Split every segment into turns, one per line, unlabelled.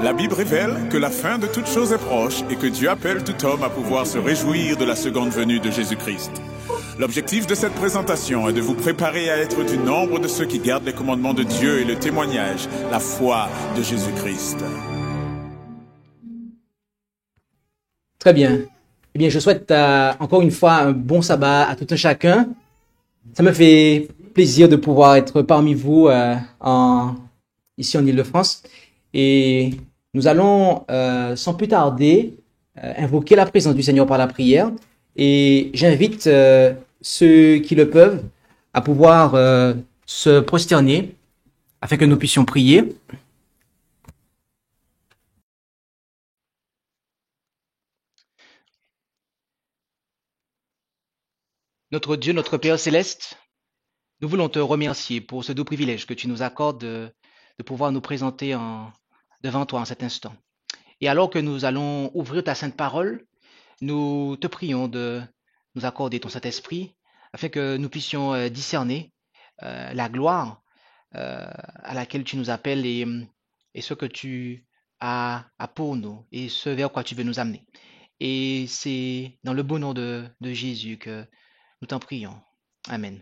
La Bible révèle que la fin de toute chose est proche et que Dieu appelle tout homme à pouvoir se réjouir de la seconde venue de Jésus-Christ. L'objectif de cette présentation est de vous préparer à être du nombre de ceux qui gardent les commandements de Dieu et le témoignage, la foi de Jésus-Christ.
Très bien. Eh bien, je souhaite encore une fois un bon sabbat à tout un chacun. Ça me fait plaisir de pouvoir être parmi vous ici en Île-de-France. Et nous allons, sans plus tarder, invoquer la présence du Seigneur par la prière. Et j'invite ceux qui le peuvent à pouvoir se prosterner afin que nous puissions prier. Notre Dieu, notre Père céleste, nous voulons te remercier pour ce doux privilège que tu nous accordes de pouvoir nous présenter devant toi en cet instant. Et alors que nous allons ouvrir ta sainte parole, nous te prions de nous accorder ton Saint-Esprit afin que nous puissions discerner la gloire à laquelle tu nous appelles et ce que tu as pour nous et ce vers quoi tu veux nous amener. Et c'est dans le beau nom de Jésus que nous t'en prions. Amen.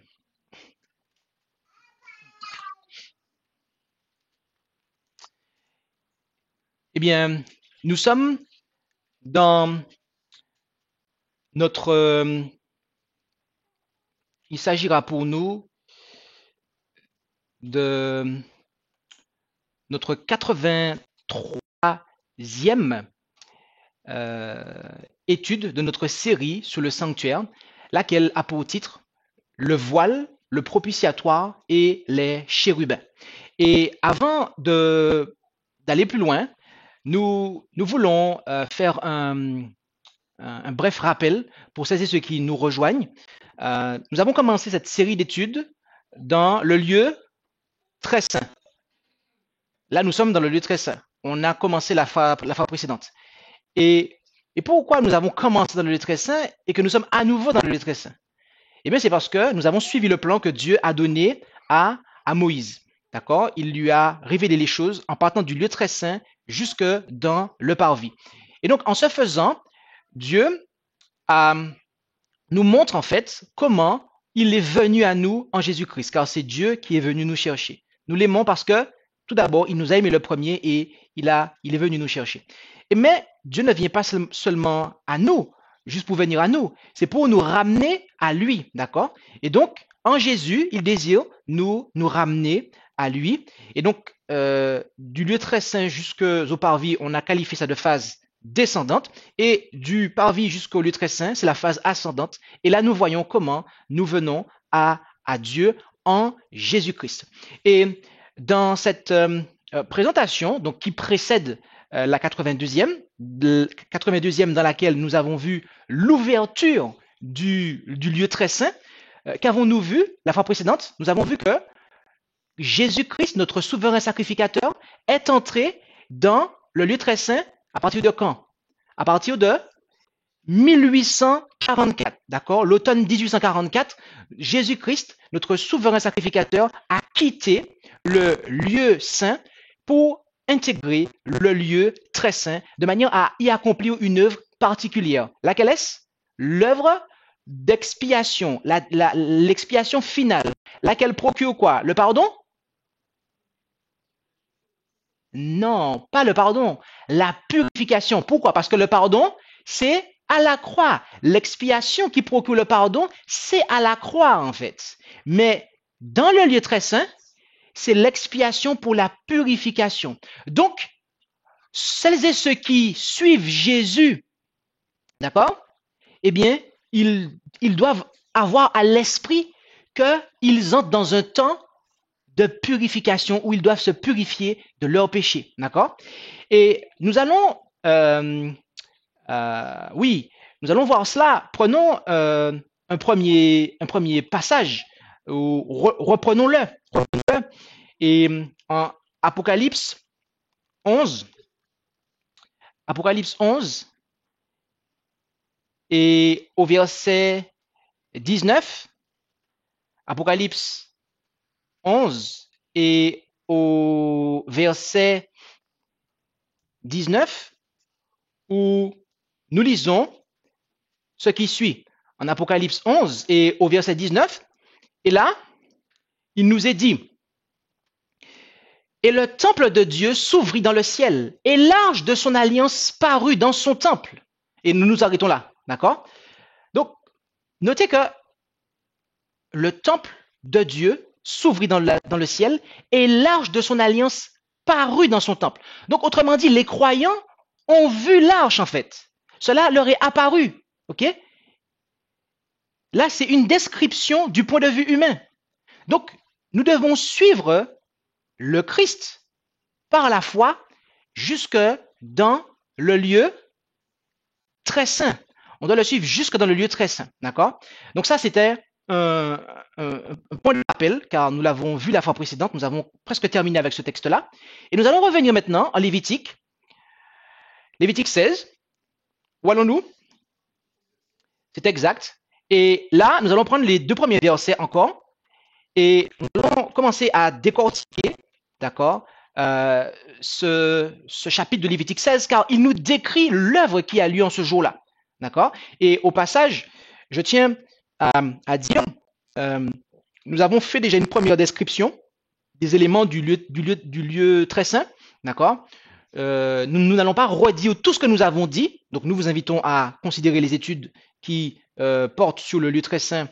Eh bien, nous sommes dans notre... il s'agira pour nous de notre 83e étude de notre série sur le sanctuaire, laquelle a pour titre le voile, le propitiatoire et les chérubins. Et avant d'aller plus loin, nous voulons faire un bref rappel pour celles et ceux qui nous rejoignent. Nous avons commencé cette série d'études dans le lieu très saint. Là, nous sommes dans le lieu très saint. On a commencé la fois précédente. Et pourquoi nous avons commencé dans le lieu très saint et que nous sommes à nouveau dans le lieu très saint? Eh bien, c'est parce que nous avons suivi le plan que Dieu a donné à Moïse. D'accord? Il lui a révélé les choses en partant du lieu très saint jusque dans le parvis. Et donc, en ce faisant, Dieu nous montre en fait comment il est venu à nous en Jésus-Christ, car c'est Dieu qui est venu nous chercher. Nous l'aimons parce que, tout d'abord, il nous a aimé le premier et il est venu nous chercher. Mais Dieu ne vient pas seulement à nous, juste pour venir à nous. C'est pour nous ramener à lui, d'accord? Et donc, en Jésus, il désire nous ramener à lui. Et donc, du lieu très saint jusqu'au parvis, on a qualifié ça de phase descendante. Et du parvis jusqu'au lieu très saint, c'est la phase ascendante. Et là, nous voyons comment nous venons à Dieu en Jésus-Christ. Et dans cette présentation, donc qui précède la 82e, dans laquelle nous avons vu l'ouverture du lieu très saint. Qu'avons-nous vu la fois précédente? Nous avons vu que Jésus-Christ, notre souverain sacrificateur, est entré dans le lieu très saint à partir de quand? À partir de 1844, d'accord? L'automne 1844, Jésus-Christ, notre souverain sacrificateur, a quitté le lieu saint pour intégrer le lieu très saint de manière à y accomplir une œuvre particulière. Laquelle est-ce? L'œuvre d'expiation, l'expiation finale, laquelle procure quoi? Le pardon? Non, pas le pardon, la purification. Pourquoi? Parce que le pardon, c'est à la croix. L'expiation qui procure le pardon, c'est à la croix en fait. Mais dans le lieu très saint, c'est l'expiation pour la purification. Donc, celles et ceux qui suivent Jésus, d'accord? Eh bien, ils doivent avoir à l'esprit qu'ils entrent dans un temps de purification où ils doivent se purifier de leurs péchés, d'accord? Et nous allons, nous allons voir cela. Prenons un premier passage, reprenons-le. Et en Apocalypse 11, et au verset 19, Apocalypse 11 et au verset 19 où nous lisons ce qui suit en Apocalypse 11 et au verset 19. Et là, il nous est dit, et le temple de Dieu s'ouvrit dans le ciel, et l'arche de son alliance parut dans son temple. Et nous nous arrêtons là, d'accord? Donc, notez que le temple de Dieu s'ouvrit dans le ciel, et l'arche de son alliance parut dans son temple. Donc, autrement dit, les croyants ont vu l'arche, en fait. Cela leur est apparu, ok? Là, c'est une description du point de vue humain. Donc, nous devons suivre le Christ par la foi jusque dans le lieu très saint. On doit le suivre jusque dans le lieu très saint, d'accord? Donc ça, c'était un point de rappel, car nous l'avons vu la fois précédente, nous avons presque terminé avec ce texte-là. Et nous allons revenir maintenant en Lévitique. Lévitique 16. Où allons-nous? C'est exact. Et là, nous allons prendre les deux premiers versets encore. Et nous allons commencer à décortiquer, d'accord, ce chapitre de Lévitique 16, car il nous décrit l'œuvre qui a lieu en ce jour-là, d'accord. Et au passage, je tiens à dire, nous avons fait déjà une première description des éléments du lieu très saint, d'accord. Nous n'allons pas redire tout ce que nous avons dit, donc nous vous invitons à considérer les études qui portent sur le lieu très saint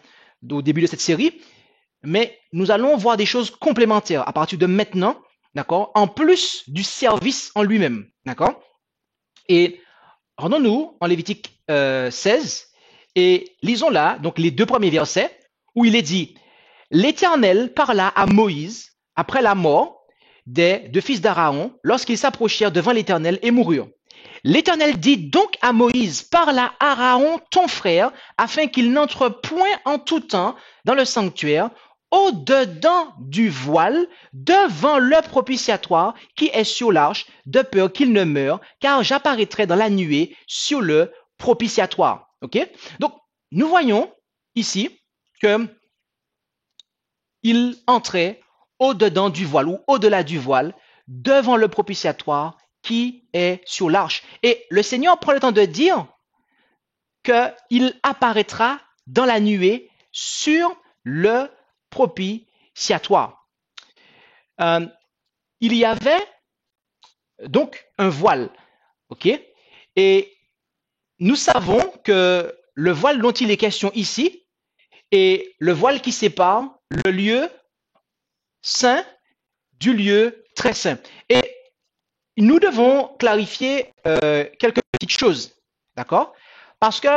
au début de cette série. Mais nous allons voir des choses complémentaires à partir de maintenant, d'accord, en plus du service en lui-même, d'accord. Et rendons-nous en Lévitique 16 et lisons là, donc les deux premiers versets, où il est dit, l'Éternel parla à Moïse après la mort des deux fils d'Aaron, lorsqu'ils s'approchèrent devant l'Éternel et moururent. L'Éternel dit donc à Moïse, parle à Aaron, ton frère, afin qu'il n'entre point en tout temps dans le sanctuaire, au-dedans du voile, devant le propitiatoire qui est sur l'arche, de peur qu'il ne meure, car j'apparaîtrai dans la nuée sur le propitiatoire. Ok? Donc, nous voyons ici que il entrait au-dedans du voile ou au-delà du voile, devant le propitiatoire qui est sur l'arche. Et le Seigneur prend le temps de dire qu'il apparaîtra dans la nuée sur le propitiatoire. Il y avait donc un voile, ok? Et nous savons que le voile dont il est question ici est le voile qui sépare le lieu saint du lieu très saint. Et nous devons clarifier quelques petites choses, d'accord? Parce que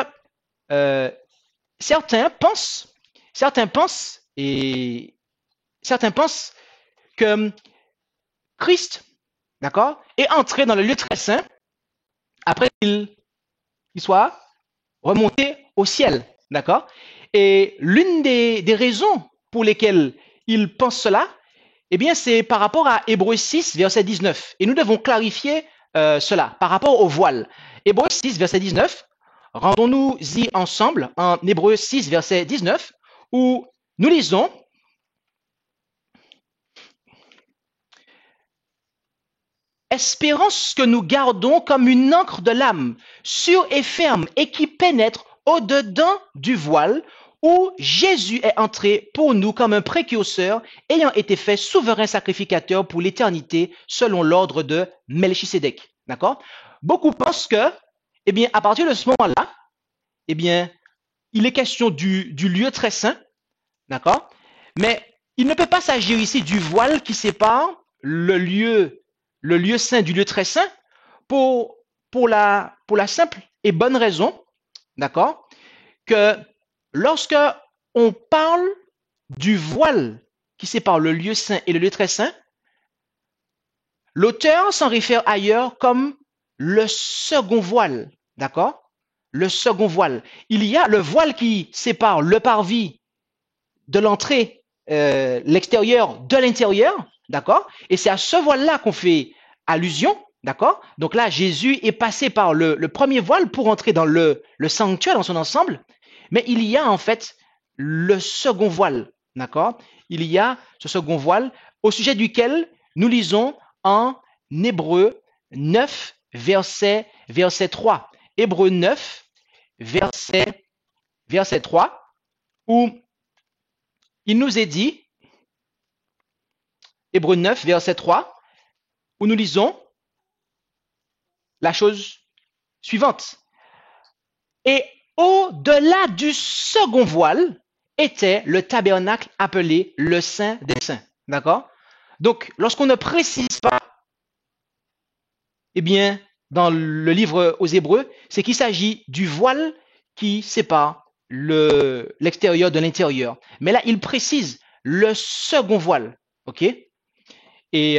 certains pensent que Christ, d'accord, est entré dans le lieu très saint après qu'il soit remonté au ciel, d'accord? Et l'une des raisons pour lesquelles ils pensent cela, eh bien, c'est par rapport à Hébreux 6, verset 19. Et nous devons clarifier cela par rapport au voile. Hébreux 6, verset 19, rendons-nous-y ensemble en Hébreux 6, verset 19, où nous lisons « Espérance que nous gardons comme une encre de l'âme, sûre et ferme, et qui pénètre au-dedans du voile, où Jésus est entré pour nous comme un précurseur, ayant été fait souverain sacrificateur pour l'éternité, selon l'ordre de Melchisédek. » D'accord? Beaucoup pensent que, eh bien, à partir de ce moment-là, eh bien, il est question du lieu très saint, d'accord? Mais il ne peut pas s'agir ici du voile qui sépare le lieu saint du lieu très saint pour la simple et bonne raison, d'accord, que lorsque on parle du voile qui sépare le lieu saint et le lieu très saint, l'auteur s'en réfère ailleurs comme le second voile, d'accord? Le second voile. Il y a le voile qui sépare le parvis de l'entrée, l'extérieur de l'intérieur, d'accord? Et c'est à ce voile-là qu'on fait allusion, d'accord? Donc là, Jésus est passé par le premier voile pour entrer dans le sanctuaire dans son ensemble, mais il y a en fait le second voile, d'accord? Il y a ce second voile au sujet duquel nous lisons en Hébreu 9, verset 3. Hébreu 9, verset 3, où il nous est dit, Hébreu 9, verset 3, où nous lisons la chose suivante. Et au-delà du second voile était le tabernacle appelé le Saint des Saints. D'accord? Donc, lorsqu'on ne précise pas, eh bien, dans le livre aux Hébreux, c'est qu'il s'agit du voile qui sépare l'extérieur de l'intérieur. Mais là, il précise le second voile. OK? Et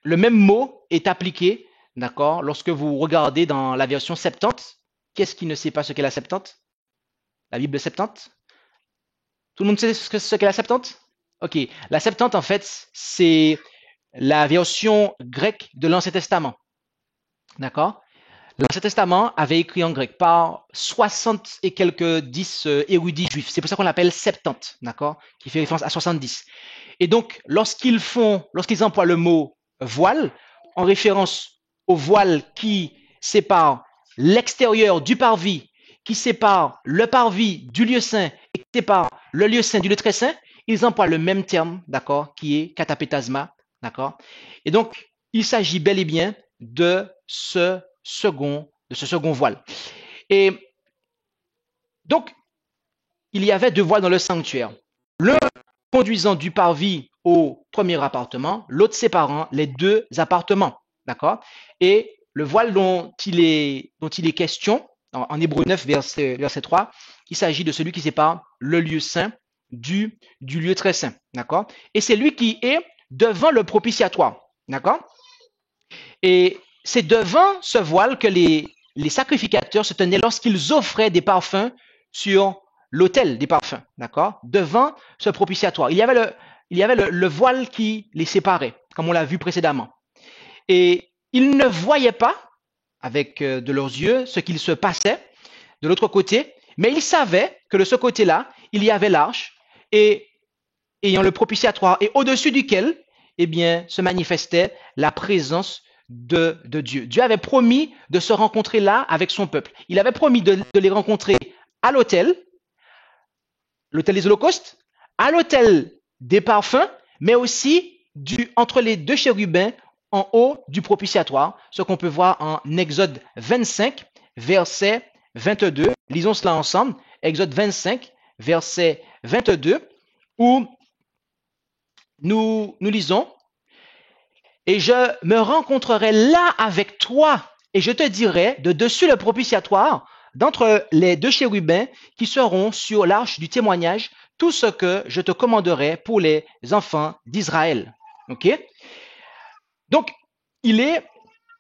le même mot est appliqué, d'accord, lorsque vous regardez dans la version 70. Qu'est-ce qui ne sait pas ce qu'est la 70? La Bible 70? Tout le monde sait ce qu'est la 70? Ok. La 70, en fait, c'est la version grecque de l'Ancien Testament. D'accord? L'Ancien Testament avait écrit en grec par 60 et quelques 10 érudits juifs. C'est pour ça qu'on l'appelle 70, d'accord? Qui fait référence à 70. Et donc, lorsqu'ils emploient le mot voile, en référence au voile qui sépare l'extérieur du parvis, qui sépare le parvis du lieu saint et qui sépare le lieu saint du lieu très saint, ils emploient le même terme, d'accord, qui est katapétasma, d'accord? Et donc, il s'agit bel et bien de ce second voile. Et donc, il y avait deux voiles dans le sanctuaire. L'un conduisant du parvis au premier appartement, l'autre séparant les deux appartements. D'accord? Et le voile dont il est question, en Hébreu 9, verset 3, il s'agit de celui qui sépare le lieu saint du lieu très saint. D'accord? Et c'est lui qui est devant le propitiatoire. D'accord? Et c'est devant ce voile que les sacrificateurs se tenaient lorsqu'ils offraient des parfums sur l'autel des parfums, d'accord? Devant ce propitiatoire. Il y avait le voile qui les séparait, comme on l'a vu précédemment. Et ils ne voyaient pas, avec de leurs yeux, ce qu'il se passait de l'autre côté, mais ils savaient que de ce côté-là, il y avait l'arche, et ayant le propitiatoire, et au-dessus duquel, eh bien, se manifestait la présence de Dieu. Dieu avait promis de se rencontrer là avec son peuple. Il avait promis de les rencontrer à l'autel des holocaustes, à l'autel des parfums, mais aussi entre les deux chérubins en haut du propitiatoire, ce qu'on peut voir en Exode 25, verset 22. Lisons cela ensemble. Exode 25, verset 22, où nous lisons: et je me rencontrerai là avec toi, et je te dirai de dessus le propitiatoire, d'entre les deux chérubins qui seront sur l'arche du témoignage, tout ce que je te commanderai pour les enfants d'Israël. Ok? Donc, il est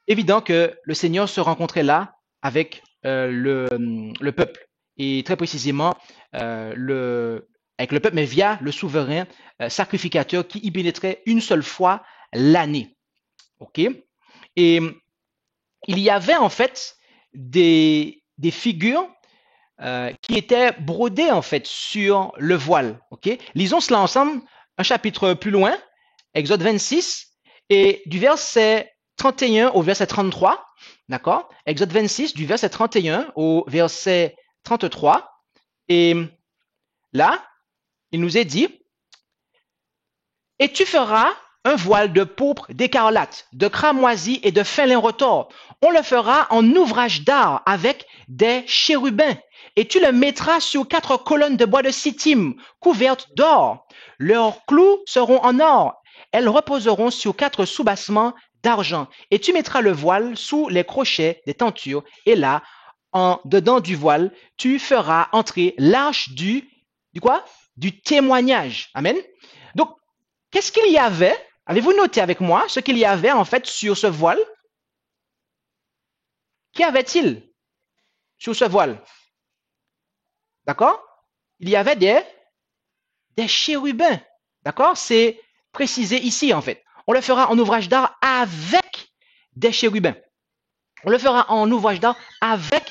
évident que le Seigneur se rencontrait là avec le peuple, et très précisément avec le peuple, mais via le souverain sacrificateur qui y pénétrait une seule fois l'année. Ok? Et il y avait en fait des figures qui étaient brodées en fait sur le voile. Ok? Lisons cela ensemble un chapitre plus loin, Exode 26, et du verset 31 au verset 33. D'accord? Exode 26, du verset 31 au verset 33. Et là, il nous est dit: et tu feras un voile de pourpre, d'écarlate, de cramoisi et de fin lin retors. On le fera en ouvrage d'art avec des chérubins. Et tu le mettras sur 4 colonnes de bois de sittim, couvertes d'or. Leurs clous seront en or. Elles reposeront sur 4 soubassements d'argent. Et tu mettras le voile sous les crochets des tentures. Et là, en dedans du voile, tu feras entrer l'arche du quoi? Du témoignage. Amen. Donc, qu'est-ce qu'il y avait? Avez-vous noté avec moi ce qu'il y avait en fait sur ce voile? Qu'y avait-il sur ce voile? D'accord? Il y avait des chérubins. D'accord? C'est précisé ici en fait. On le fera en ouvrage d'art avec des chérubins. On le fera en ouvrage d'art avec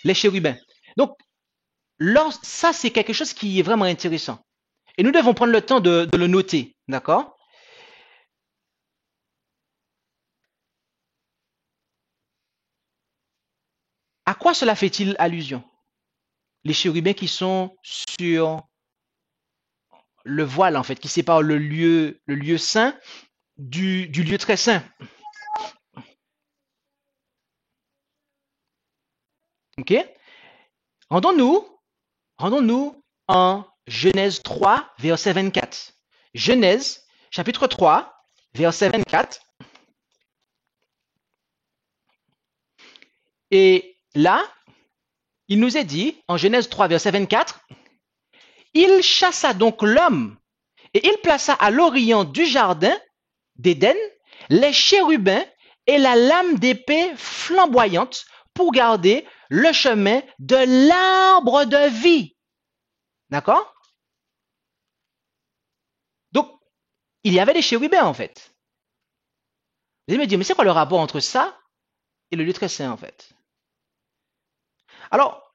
les chérubins. Donc, ça c'est quelque chose qui est vraiment intéressant. Et nous devons prendre le temps de le noter. D'accord? quoi cela fait-il allusion? Les chérubins qui sont sur le voile, en fait, qui sépare le lieu saint du lieu très saint. Ok? Rendons-nous en Genèse 3, verset 24. Genèse, chapitre 3, verset 24. Et là, il nous est dit, en Genèse 3, verset 24, il chassa donc l'homme et il plaça à l'orient du jardin d'Éden les chérubins et la lame d'épée flamboyante pour garder le chemin de l'arbre de vie. D'accord? Donc, il y avait des chérubins en fait. Vous allez me dire, mais c'est quoi le rapport entre ça et le lieu très saint en fait? Alors,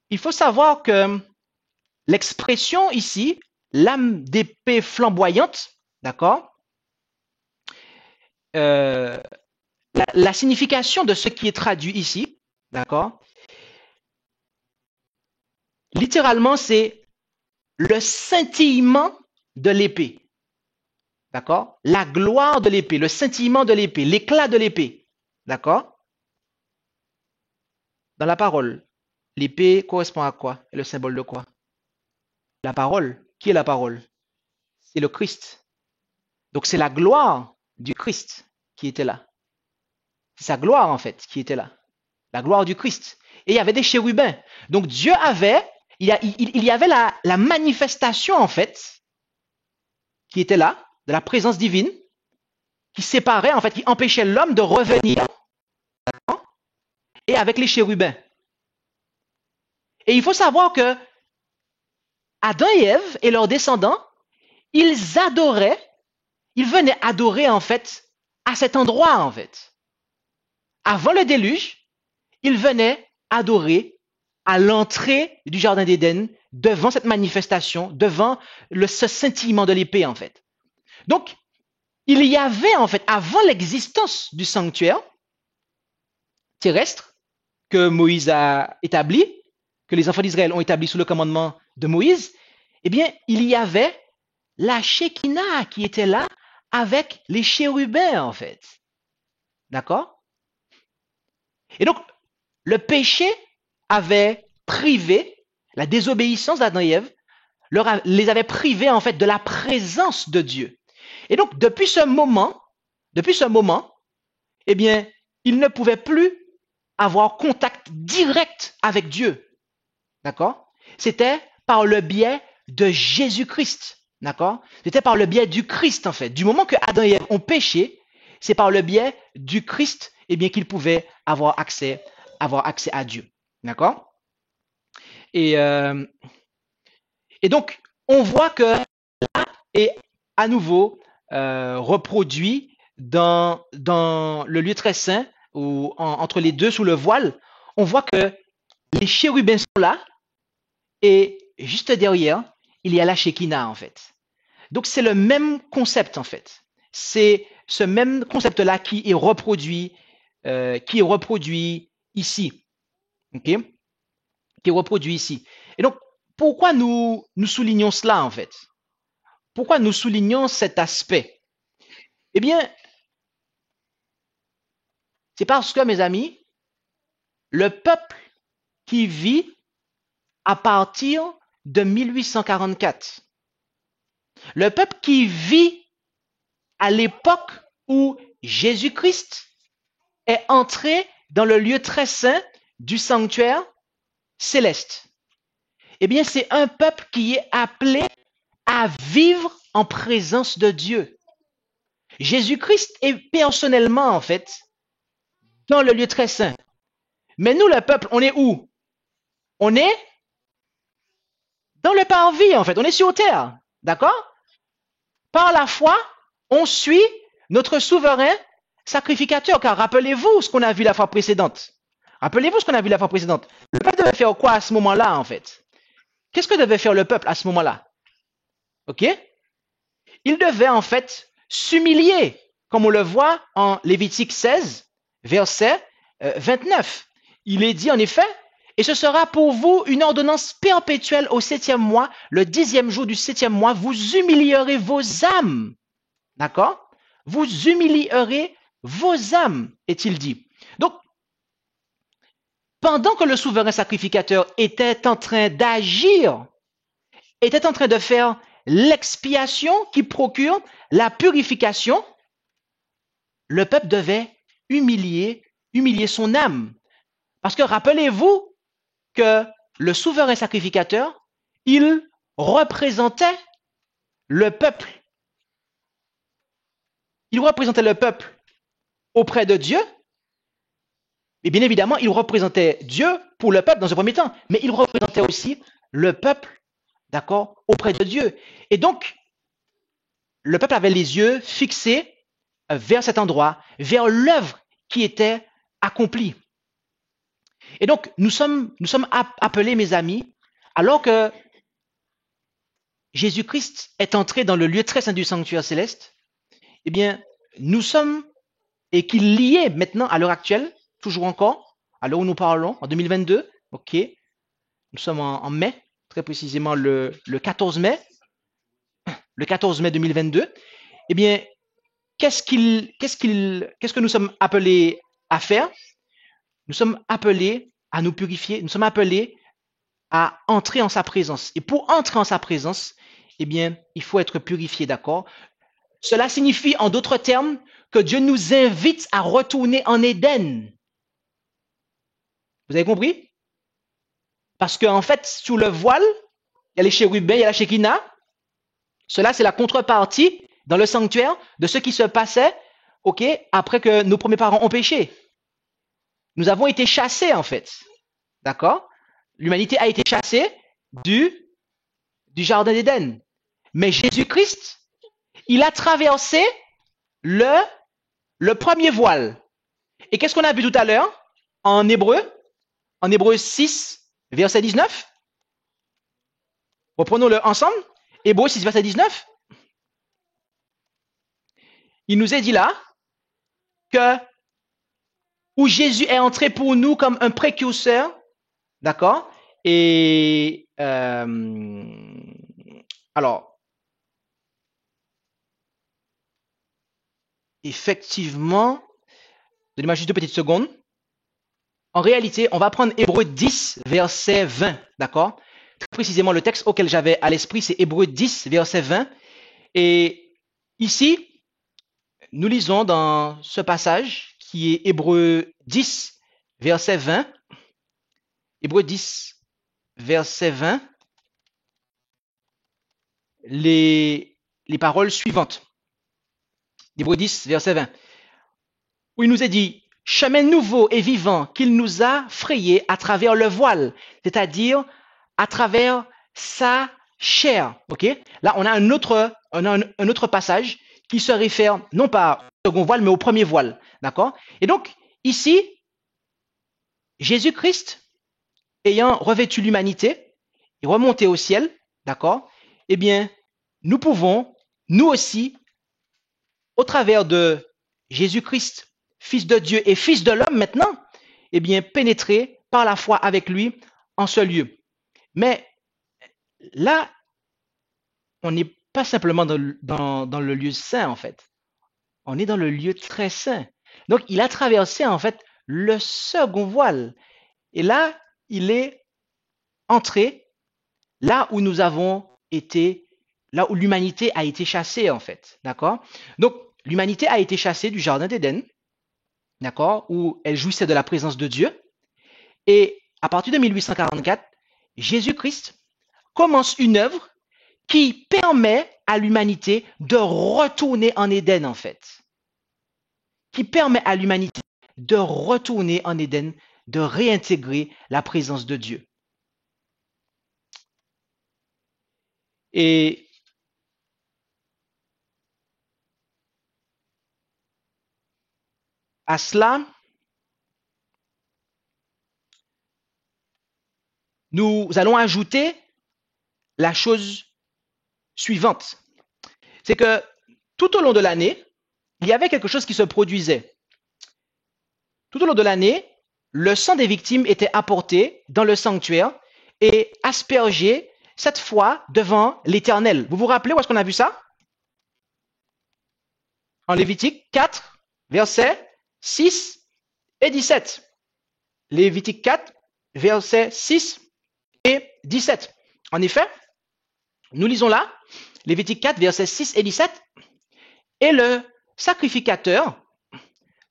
il faut savoir que l'expression ici, lame d'épée flamboyante, d'accord? La signification de ce qui est traduit ici, d'accord? Littéralement, c'est le scintillement de l'épée. D'accord? La gloire de l'épée, le scintillement de l'épée, l'éclat de l'épée. D'accord? Dans la parole, l'épée correspond à quoi? Et le symbole de quoi? La parole. Qui est la parole? C'est le Christ. Donc c'est la gloire du Christ qui était là. C'est sa gloire en fait qui était là. La gloire du Christ. Et il y avait des chérubins. Donc Dieu avait, il y avait la manifestation en fait qui était là, de la présence divine, qui séparait en fait, qui empêchait l'homme de revenir, et avec les chérubins. Et il faut savoir que Adam et Ève et leurs descendants, ils adoraient, ils venaient adorer en fait à cet endroit en fait. Avant le déluge, ils venaient adorer à l'entrée du jardin d'Éden, devant cette manifestation, devant ce scintillement de l'épée en fait. Donc, il y avait en fait, avant l'existence du sanctuaire terrestre que Moïse a établi, que les enfants d'Israël ont établi sous le commandement de Moïse, eh bien, il y avait la Shekinah qui était là avec les chérubins en fait. D'accord? Et donc, le péché avait privé, la désobéissance d'Adam et Ève les avait privés en fait de la présence de Dieu. Et donc, depuis ce moment, eh bien, ils ne pouvaient plus avoir contact direct avec Dieu. D'accord? C'était par le biais de Jésus-Christ. D'accord? C'était par le biais du Christ en fait. Du moment que Adam et Ève ont péché, c'est par le biais du Christ eh bien, qu'ils pouvaient avoir accès à Dieu. D'accord? Et donc, on voit que là est à nouveau reproduit dans le lieu très saint, ou entre les deux sous le voile. On voit que les chérubins sont là, et juste derrière, il y a la Shekinah en fait. Donc c'est le même concept en fait. C'est ce même concept-là qui est reproduit ici. Ok? Qui est reproduit ici. Et donc, pourquoi nous soulignons cela en fait? Pourquoi nous soulignons cet aspect? Eh bien, c'est parce que, mes amis, le peuple qui vit à partir de 1844, le peuple qui vit à l'époque où Jésus-Christ est entré dans le lieu très saint du sanctuaire céleste, eh bien, c'est un peuple qui est appelé à vivre en présence de Dieu. Jésus-Christ est personnellement, en fait, dans le lieu très saint. Mais nous, le peuple, on est où? On est dans le parvis, en fait. On est sur terre. D'accord? Par la foi, on suit notre souverain sacrificateur. Car rappelez-vous ce qu'on a vu la fois précédente. Rappelez-vous ce qu'on a vu la fois précédente. Le peuple devait faire quoi à ce moment-là, en fait? Qu'est-ce que devait faire le peuple à ce moment-là? Ok? Il devait, en fait, s'humilier, comme on le voit en Lévitique 16, verset 29. Il est dit en effet, et ce sera pour vous une ordonnance perpétuelle au 7e mois, le 10e jour du 7e mois, vous humilierez vos âmes. D'accord? Vous humilierez vos âmes, est-il dit. Donc, pendant que le souverain sacrificateur était en train d'agir, était en train de faire l'expiation qui procure la purification, le peuple devait humilier son âme. Parce que rappelez-vous que le souverain sacrificateur, il représentait le peuple. Il représentait le peuple auprès de Dieu. Et bien évidemment, il représentait Dieu pour le peuple dans un premier temps, mais il représentait aussi le peuple, d'accord, auprès de Dieu. Et donc, le peuple avait les yeux fixés vers cet endroit, vers l'œuvre qui était accomplie. Et donc, nous sommes appelés, mes amis, alors que Jésus-Christ est entré dans le lieu très saint du sanctuaire céleste, eh bien, nous sommes, et qu'il y est maintenant, à l'heure actuelle, toujours encore, à l'heure où nous parlons, en 2022, ok, nous sommes en mai, très précisément le 14 mai, le 14 mai 2022, eh bien, qu'est-ce que nous sommes appelés à faire? Nous sommes appelés à nous purifier, nous sommes appelés à entrer en sa présence. Et pour entrer en sa présence, eh bien, il faut être purifié, d'accord? Cela signifie, en d'autres termes, que Dieu nous invite à retourner en Éden. Vous avez compris? Parce qu'en fait, sous le voile, il y a les chérubins, il y a la Shekinah. Cela, c'est la contrepartie dans le sanctuaire de ce qui se passait, ok, après que nos premiers parents ont péché. Nous avons été chassés, en fait. D'accord? L'humanité a été chassée du jardin d'Éden. Mais Jésus-Christ, il a traversé le premier voile. Et qu'est-ce qu'on a vu tout à l'heure en Hébreu 6, verset 19? Reprenons-le ensemble. Hébreu 6, verset 19. Il nous est dit là que où Jésus est entré pour nous comme un précurseur, d'accord? Et alors, effectivement, donnez-moi juste 2 petites secondes. En réalité, on va prendre Hébreu 10, verset 20, d'accord? Très précisément, le texte auquel j'avais à l'esprit, c'est Hébreu 10, verset 20. Et ici, nous lisons dans ce passage qui est Hébreu 10, verset 20. Hébreu 10, verset 20. Les paroles suivantes. Hébreu 10, verset 20. Où il nous est dit, chemin nouveau et vivant qu'il nous a frayé à travers le voile, c'est-à-dire à travers sa chair. Ok? Là, on a un autre passage qui se réfère non pas au second voile, mais au premier voile. D'accord? Et donc, ici, Jésus-Christ, ayant revêtu l'humanité et remonté au ciel, d'accord? Eh bien, nous pouvons, nous aussi, au travers de Jésus-Christ, Fils de Dieu et Fils de l'homme maintenant, eh bien, pénétrer par la foi avec lui en ce lieu. Mais là, on n'est pas simplement dans le lieu saint, en fait. On est dans le lieu très saint. Donc, il a traversé, en fait, le second voile. Et là, il est entré là où nous avons été, là où l'humanité a été chassée, en fait. D'accord? Donc, l'humanité a été chassée du jardin d'Éden, d'accord, où elle jouissait de la présence de Dieu. Et à partir de 1844, Jésus-Christ commence une œuvre qui permet à l'humanité de retourner en Éden, en fait. Qui permet à l'humanité de retourner en Éden, de réintégrer la présence de Dieu. Et à cela, nous allons ajouter la chose suivante. C'est que tout au long de l'année, il y avait quelque chose qui se produisait. Tout au long de l'année, le sang des victimes était apporté dans le sanctuaire et aspergé cette fois devant l'Éternel. Vous vous rappelez où est-ce qu'on a vu ça? En Lévitique 4, versets 6 et 17. Lévitique 4, versets 6 et 17. En effet, nous lisons là, Lévitique 4, versets 6 et 17. Et le sacrificateur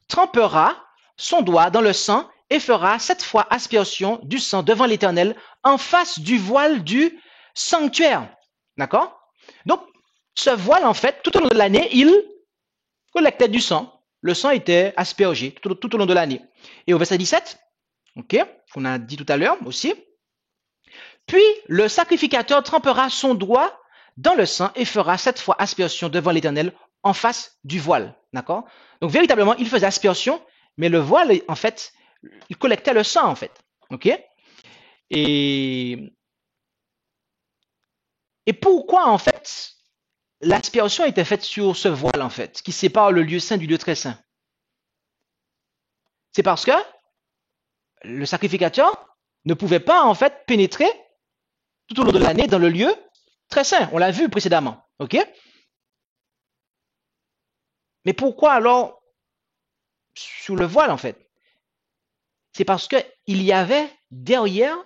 trempera son doigt dans le sang et fera 7 fois aspersion du sang devant l'Éternel en face du voile du sanctuaire. D'accord? Donc, ce voile, en fait, tout au long de l'année, il collectait du sang. Le sang était aspergé tout au long de l'année. Et au verset 17, ok, qu'on a dit tout à l'heure aussi, puis le sacrificateur trempera son doigt dans le sang et fera 7 fois aspersion devant l'Éternel en face du voile. D'accord? Donc, véritablement, il faisait aspersion, mais le voile, en fait, il collectait le sang, en fait. Ok? Et pourquoi, en fait, l'aspersion était faite sur ce voile, en fait, qui sépare le lieu saint du lieu très saint? C'est parce que le sacrificateur ne pouvait pas, en fait, pénétrer tout au long de l'année dans le lieu très saint. On l'a vu précédemment. Ok? Mais pourquoi alors sur le voile, en fait? C'est parce qu'il y avait derrière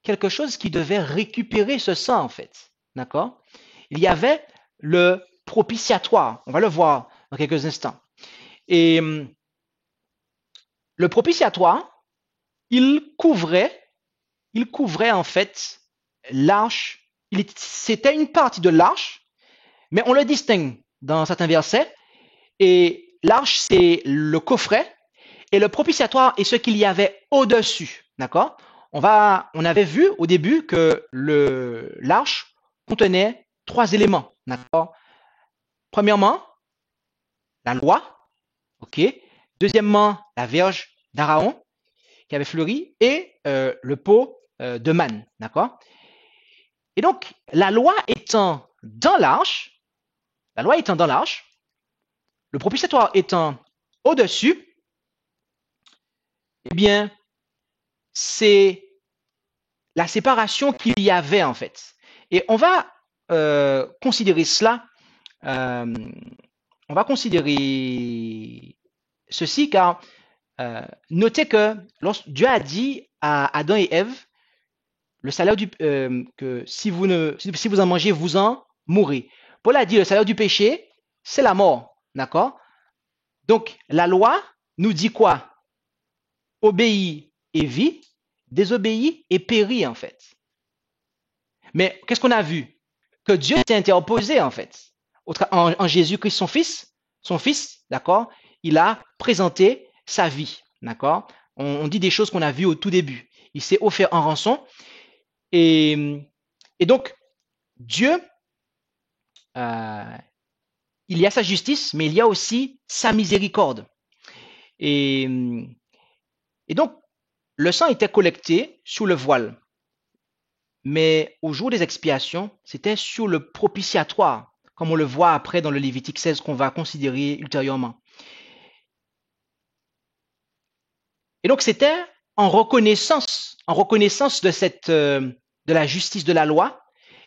quelque chose qui devait récupérer ce sang, en fait. D'accord? Il y avait le propitiatoire. On va le voir dans quelques instants. Et le propitiatoire, il couvrait en fait l'arche. C'était une partie de l'arche, mais on le distingue dans certains versets. Et l'arche, c'est le coffret. Et le propitiatoire est ce qu'il y avait au-dessus. D'accord? On avait vu au début que l'arche contenait 3 éléments. D'accord? Premièrement, la loi. OK? Deuxièmement, la verge d'Aaron qui avait fleuri et le pot de manne. D'accord? Et donc, la loi étant dans l'arche, le propitiatoire étant au-dessus, eh bien, c'est la séparation qu'il y avait en fait. Et on va considérer cela, on va considérer ceci car notez que lorsque Dieu a dit à Adam et Ève, le salaire que si vous en mangez, vous en mourrez. Paul a dit le salaire du péché, c'est la mort. D'accord? Donc, la loi nous dit quoi? Obéis et vis, désobéis et péris, en fait. Mais qu'est-ce qu'on a vu? Que Dieu s'est interposé, en fait. En Jésus-Christ, son fils, d'accord? Il a présenté sa vie, d'accord? On dit des choses qu'on a vues au tout début. Il s'est offert en rançon. Et donc, Dieu, il y a sa justice, mais il y a aussi sa miséricorde. Et, donc, le sang était collecté sous le voile. Mais au jour des expiations, c'était sur le propitiatoire, comme on le voit après dans le Lévitique 16 qu'on va considérer ultérieurement. Et donc, c'était en reconnaissance de la justice de la loi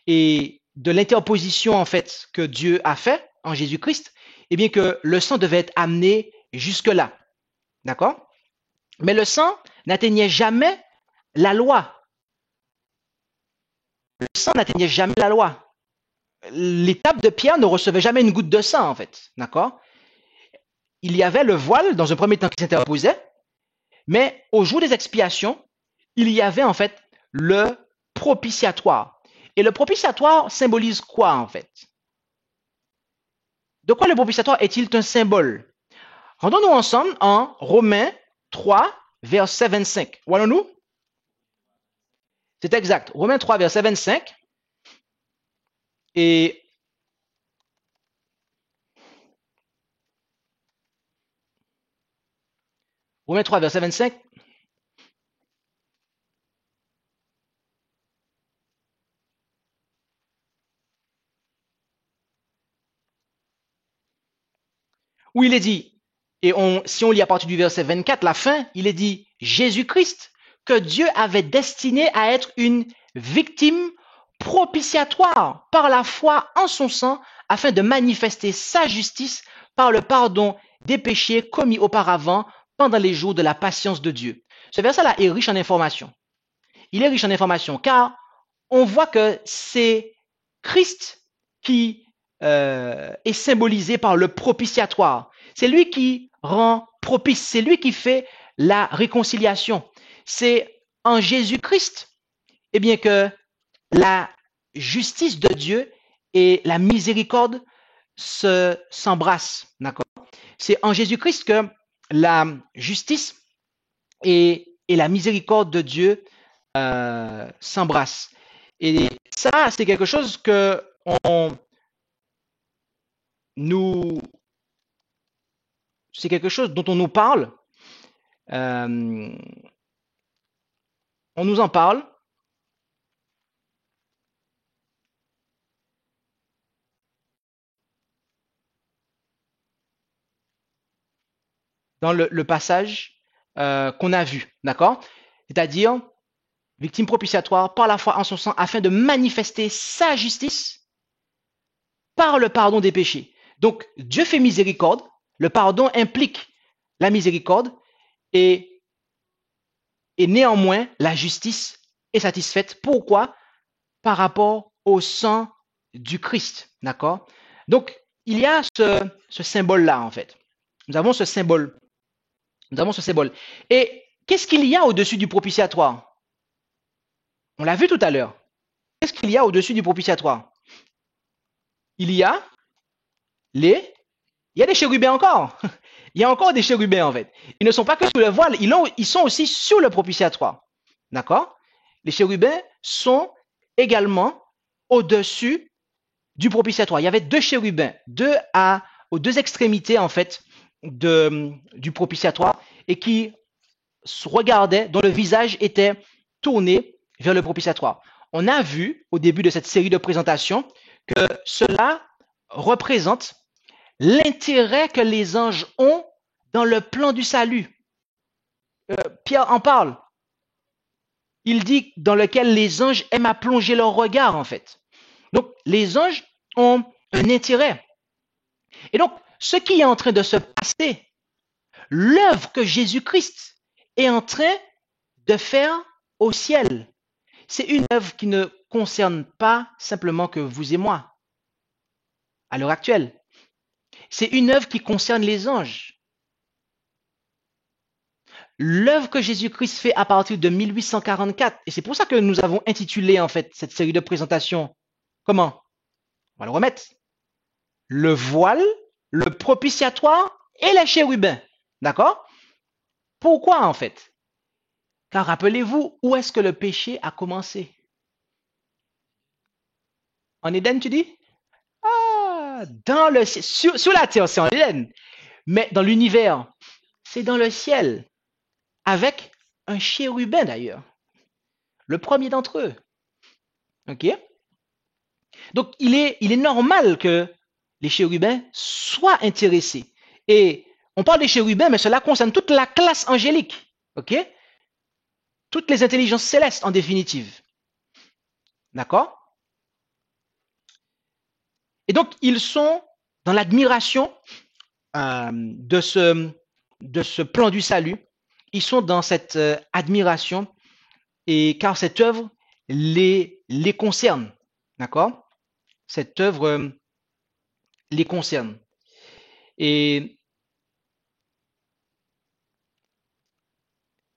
et de l'interposition en fait que Dieu a fait en Jésus-Christ, et bien que le sang devait être amené jusque-là. D'accord? Mais le sang n'atteignait jamais la loi. Le sang n'atteignait jamais la loi. L'étape de Pierre ne recevait jamais une goutte de sang, en fait. D'accord? Il y avait le voile, dans un premier temps, qui s'interposait, mais au jour des expiations, il y avait en fait le propitiatoire. Et le propitiatoire symbolise quoi, en fait? De quoi le propitiatoire est-il un symbole? Rendons-nous ensemble en Romains 3, verset 25. Où allons-nous? C'est exact. Romains 3, verset 25. Et Romains 3, verset 25. Où il est dit, Et si on lit à partir du verset 24, la fin, il est dit Jésus-Christ, que Dieu avait destiné à être une victime propitiatoire par la foi en son sang, afin de manifester sa justice par le pardon des péchés commis auparavant pendant les jours de la patience de Dieu. Ce verset-là est riche en informations. Il est riche en informations car on voit que c'est Christ qui est symbolisé par le propitiatoire. C'est lui qui rend propice, c'est lui qui fait la réconciliation. C'est en Jésus-Christ, eh bien, que la justice de Dieu et la miséricorde s'embrassent. D'accord? C'est en Jésus-Christ que la justice et la miséricorde de Dieu s'embrassent. Et ça, c'est quelque chose que c'est quelque chose dont on nous parle. On nous en parle. Dans le passage qu'on a vu, d'accord? C'est-à-dire, victime propitiatoire par la foi en son sang, afin de manifester sa justice par le pardon des péchés. Donc, Dieu fait miséricorde, le pardon implique la miséricorde, et néanmoins, la justice est satisfaite. Pourquoi? Par rapport au sang du Christ, d'accord? Donc, il y a ce symbole-là, en fait. Nous avons ce symbole. Nous avons ce symbole. Et qu'est-ce qu'il y a au-dessus du propitiatoire? On l'a vu tout à l'heure. Qu'est-ce qu'il y a au-dessus du propitiatoire? Il y a des chérubins encore. Il y a encore des chérubins en fait. Ils ne sont pas que sous le voile, ils sont aussi sur le propitiatoire. D'accord? Les chérubins sont également au-dessus du propitiatoire. Il y avait deux chérubins, aux deux extrémités en fait du propitiatoire et qui regardaient, dont le visage était tourné vers le propitiatoire. On a vu au début de cette série de présentations que cela représente l'intérêt que les anges ont dans le plan du salut. Pierre en parle. Il dit dans lequel les anges aiment à plonger leur regard en fait. Donc les anges ont un intérêt. Et donc ce qui est en train de se passer, l'œuvre que Jésus-Christ est en train de faire au ciel, c'est une œuvre qui ne concerne pas simplement que vous et moi à l'heure actuelle. C'est une œuvre qui concerne les anges. L'œuvre que Jésus-Christ fait à partir de 1844, et c'est pour ça que nous avons intitulé en fait cette série de présentations, comment? On va le remettre. Le voile, le propitiatoire et les chérubins. D'accord? Pourquoi en fait? Car rappelez-vous, où est-ce que le péché a commencé? En Éden, tu dis? Ah, dans le sur la terre, c'est en Éden. Mais dans l'univers, c'est dans le ciel. Avec un chérubin d'ailleurs. Le premier d'entre eux. Ok? Donc il est normal que les chérubins soient intéressés. Et on parle des chérubins, mais cela concerne toute la classe angélique. Ok? Toutes les intelligences célestes en définitive. D'accord? Et donc ils sont dans l'admiration de ce plan du salut. Ils sont dans cette admiration, et car cette œuvre les concerne. D'accord? Cette œuvre les concerne. Et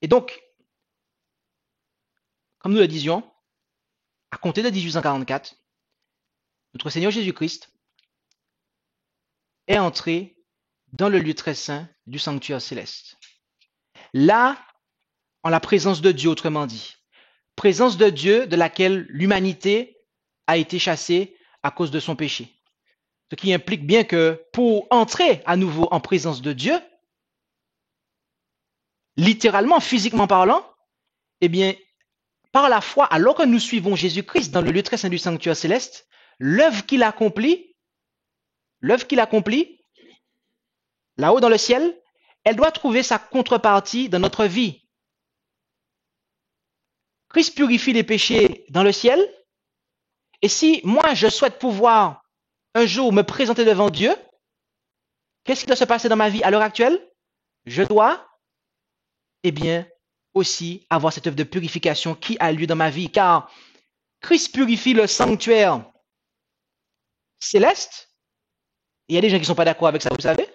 donc, comme nous le disions, à compter de 1844, notre Seigneur Jésus-Christ est entré dans le lieu très saint du sanctuaire céleste. Là, en la présence de Dieu, autrement dit. Présence de Dieu de laquelle l'humanité a été chassée à cause de son péché. Ce qui implique bien que pour entrer à nouveau en présence de Dieu, littéralement, physiquement parlant, eh bien, par la foi, alors que nous suivons Jésus-Christ dans le lieu très saint du sanctuaire céleste, l'œuvre qu'il accomplit là-haut dans le ciel, elle doit trouver sa contrepartie dans notre vie. Christ purifie les péchés dans le ciel. Et si moi, je souhaite pouvoir un jour me présenter devant Dieu, qu'est-ce qui doit se passer dans ma vie à l'heure actuelle? Je dois, eh bien, aussi avoir cette œuvre de purification qui a lieu dans ma vie. Car Christ purifie le sanctuaire céleste. Il y a des gens qui ne sont pas d'accord avec ça, vous savez?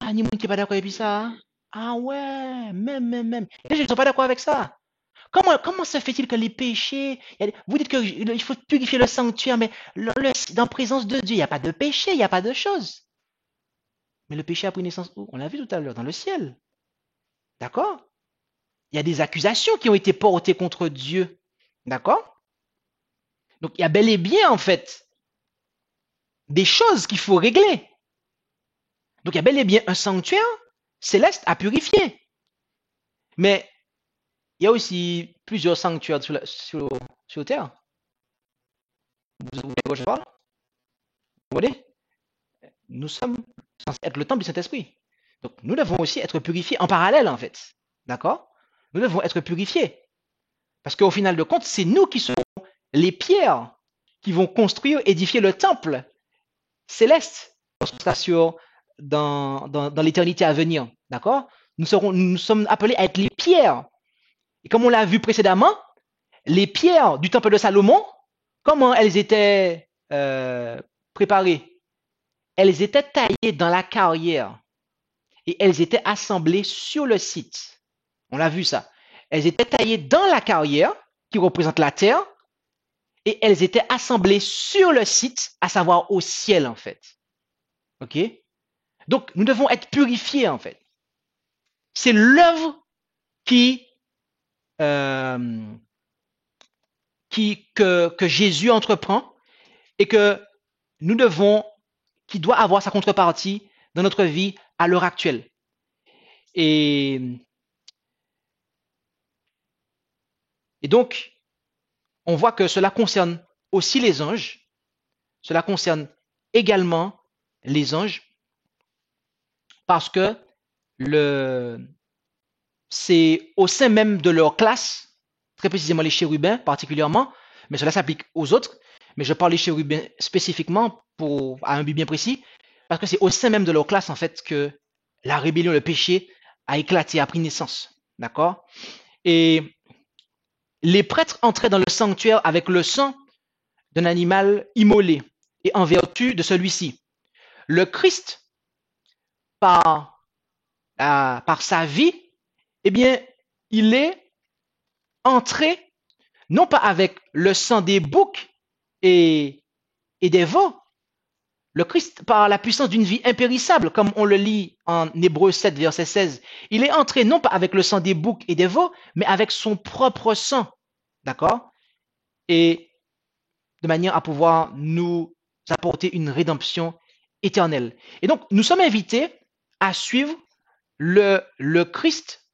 Ah, ni monde qui n'est pas d'accord avec ça. Ah ouais, même. Il y a des gens qui ne sont pas d'accord avec ça. Comment se fait-il que les péchés, vous dites qu'il faut purifier le sanctuaire, mais dans la présence de Dieu, il n'y a pas de péché, il n'y a pas de choses. Mais le péché a pris naissance où? On l'a vu tout à l'heure, dans le ciel. D'accord? Il y a des accusations qui ont été portées contre Dieu. D'accord? Donc il y a bel et bien, en fait, des choses qu'il faut régler. Donc il y a bel et bien un sanctuaire céleste à purifier. Mais il y a aussi plusieurs sanctuaires sur terre. Vous voyez de quoi je parle? Vous voyez? Nous sommes censés être le temple du Saint-Esprit. Donc nous devons aussi être purifiés en parallèle, en fait. D'accord? Nous devons être purifiés. Parce qu'au final de compte, c'est nous qui serons les pierres qui vont construire, édifier le temple céleste dans l'éternité à venir. D'accord? Nous sommes appelés à être les pierres. Et comme on l'a vu précédemment, les pierres du temple de Salomon, comment elles étaient préparées? Elles étaient taillées dans la carrière et elles étaient assemblées sur le site. On l'a vu ça. Elles étaient taillées dans la carrière qui représente la terre et elles étaient assemblées sur le site, à savoir au ciel en fait. Ok? Donc nous devons être purifiés en fait. C'est l'œuvre que Jésus entreprend et qui doit avoir sa contrepartie dans notre vie à l'heure actuelle. Et donc, on voit que cela concerne aussi les anges. Cela concerne également les anges parce que c'est au sein même de leur classe, très précisément les chérubins particulièrement, mais cela s'applique aux autres. Mais je parle des chérubins spécifiquement à un but bien précis, parce que c'est au sein même de leur classe en fait que la rébellion, le péché a éclaté, a pris naissance. D'accord? Et les prêtres entraient dans le sanctuaire avec le sang d'un animal immolé et en vertu de celui-ci. Le Christ, par sa vie, eh bien, il est entré non pas avec le sang des boucs et des veaux. Le Christ, par la puissance d'une vie impérissable, comme on le lit en Hébreux 7, verset 16, il est entré non pas avec le sang des boucs et des veaux, mais avec son propre sang. D'accord? Et de manière à pouvoir nous apporter une rédemption éternelle. Et donc, nous sommes invités à suivre le Christ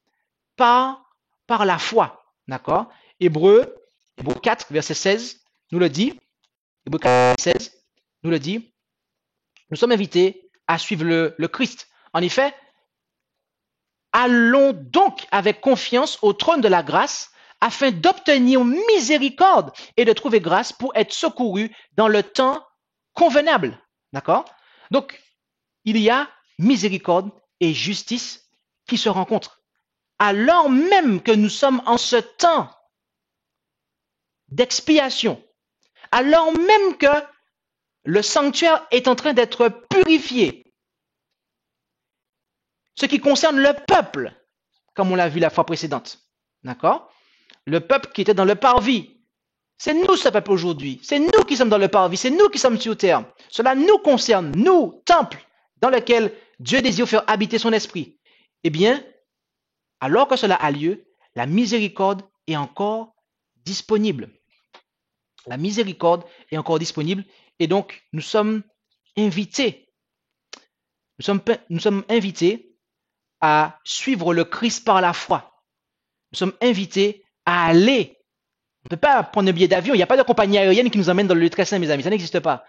par la foi. D'accord? Hébreux 4, verset 16, nous le dit. Hébreux 4, verset 16, nous le dit. Nous sommes invités à suivre le Christ. En effet, allons donc avec confiance au trône de la grâce afin d'obtenir miséricorde et de trouver grâce pour être secouru dans le temps convenable. D'accord? Donc, il y a miséricorde et justice qui se rencontrent. Alors même que nous sommes en ce temps d'expiation, alors même que le sanctuaire est en train d'être purifié, ce qui concerne le peuple, comme on l'a vu la fois précédente. D'accord? Le peuple qui était dans le parvis. C'est nous ce peuple aujourd'hui. C'est nous qui sommes dans le parvis. C'est nous qui sommes sur terre. Cela nous concerne, nous, temple, dans lequel Dieu désire faire habiter son esprit. Eh bien, alors que cela a lieu, la miséricorde est encore disponible. La miséricorde est encore disponible et donc nous sommes invités. Nous sommes invités à suivre le Christ par la foi. Nous sommes invités à aller. On ne peut pas prendre un billet d'avion. Il n'y a pas de compagnie aérienne qui nous emmène dans le lieu très saint, mes amis. Ça n'existe pas.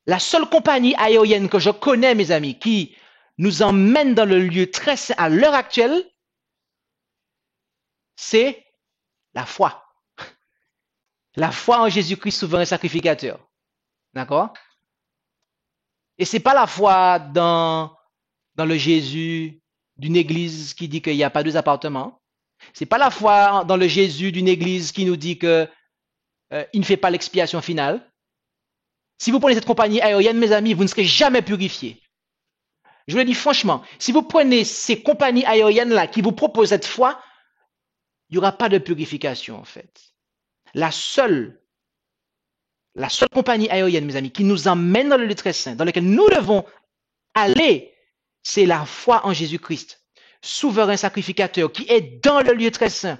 La seule compagnie aérienne que je connais, mes amis, qui nous emmène dans le lieu très saint à l'heure actuelle, c'est la foi. La foi en Jésus-Christ, souverain sacrificateur. D'accord? Et c'est pas la foi dans le Jésus d'une église qui dit qu'il n'y a pas deux appartements. C'est pas la foi dans le Jésus d'une église qui nous dit que il ne fait pas l'expiation finale. Si vous prenez cette compagnie aérienne, mes amis, vous ne serez jamais purifiés. Je vous le dis franchement, si vous prenez ces compagnies aériennes-là qui vous proposent cette foi, il n'y aura pas de purification en fait. La seule compagnie aérienne, mes amis, qui nous emmène dans le lieu très saint, dans lequel nous devons aller, c'est la foi en Jésus-Christ, souverain sacrificateur, qui est dans le lieu très saint.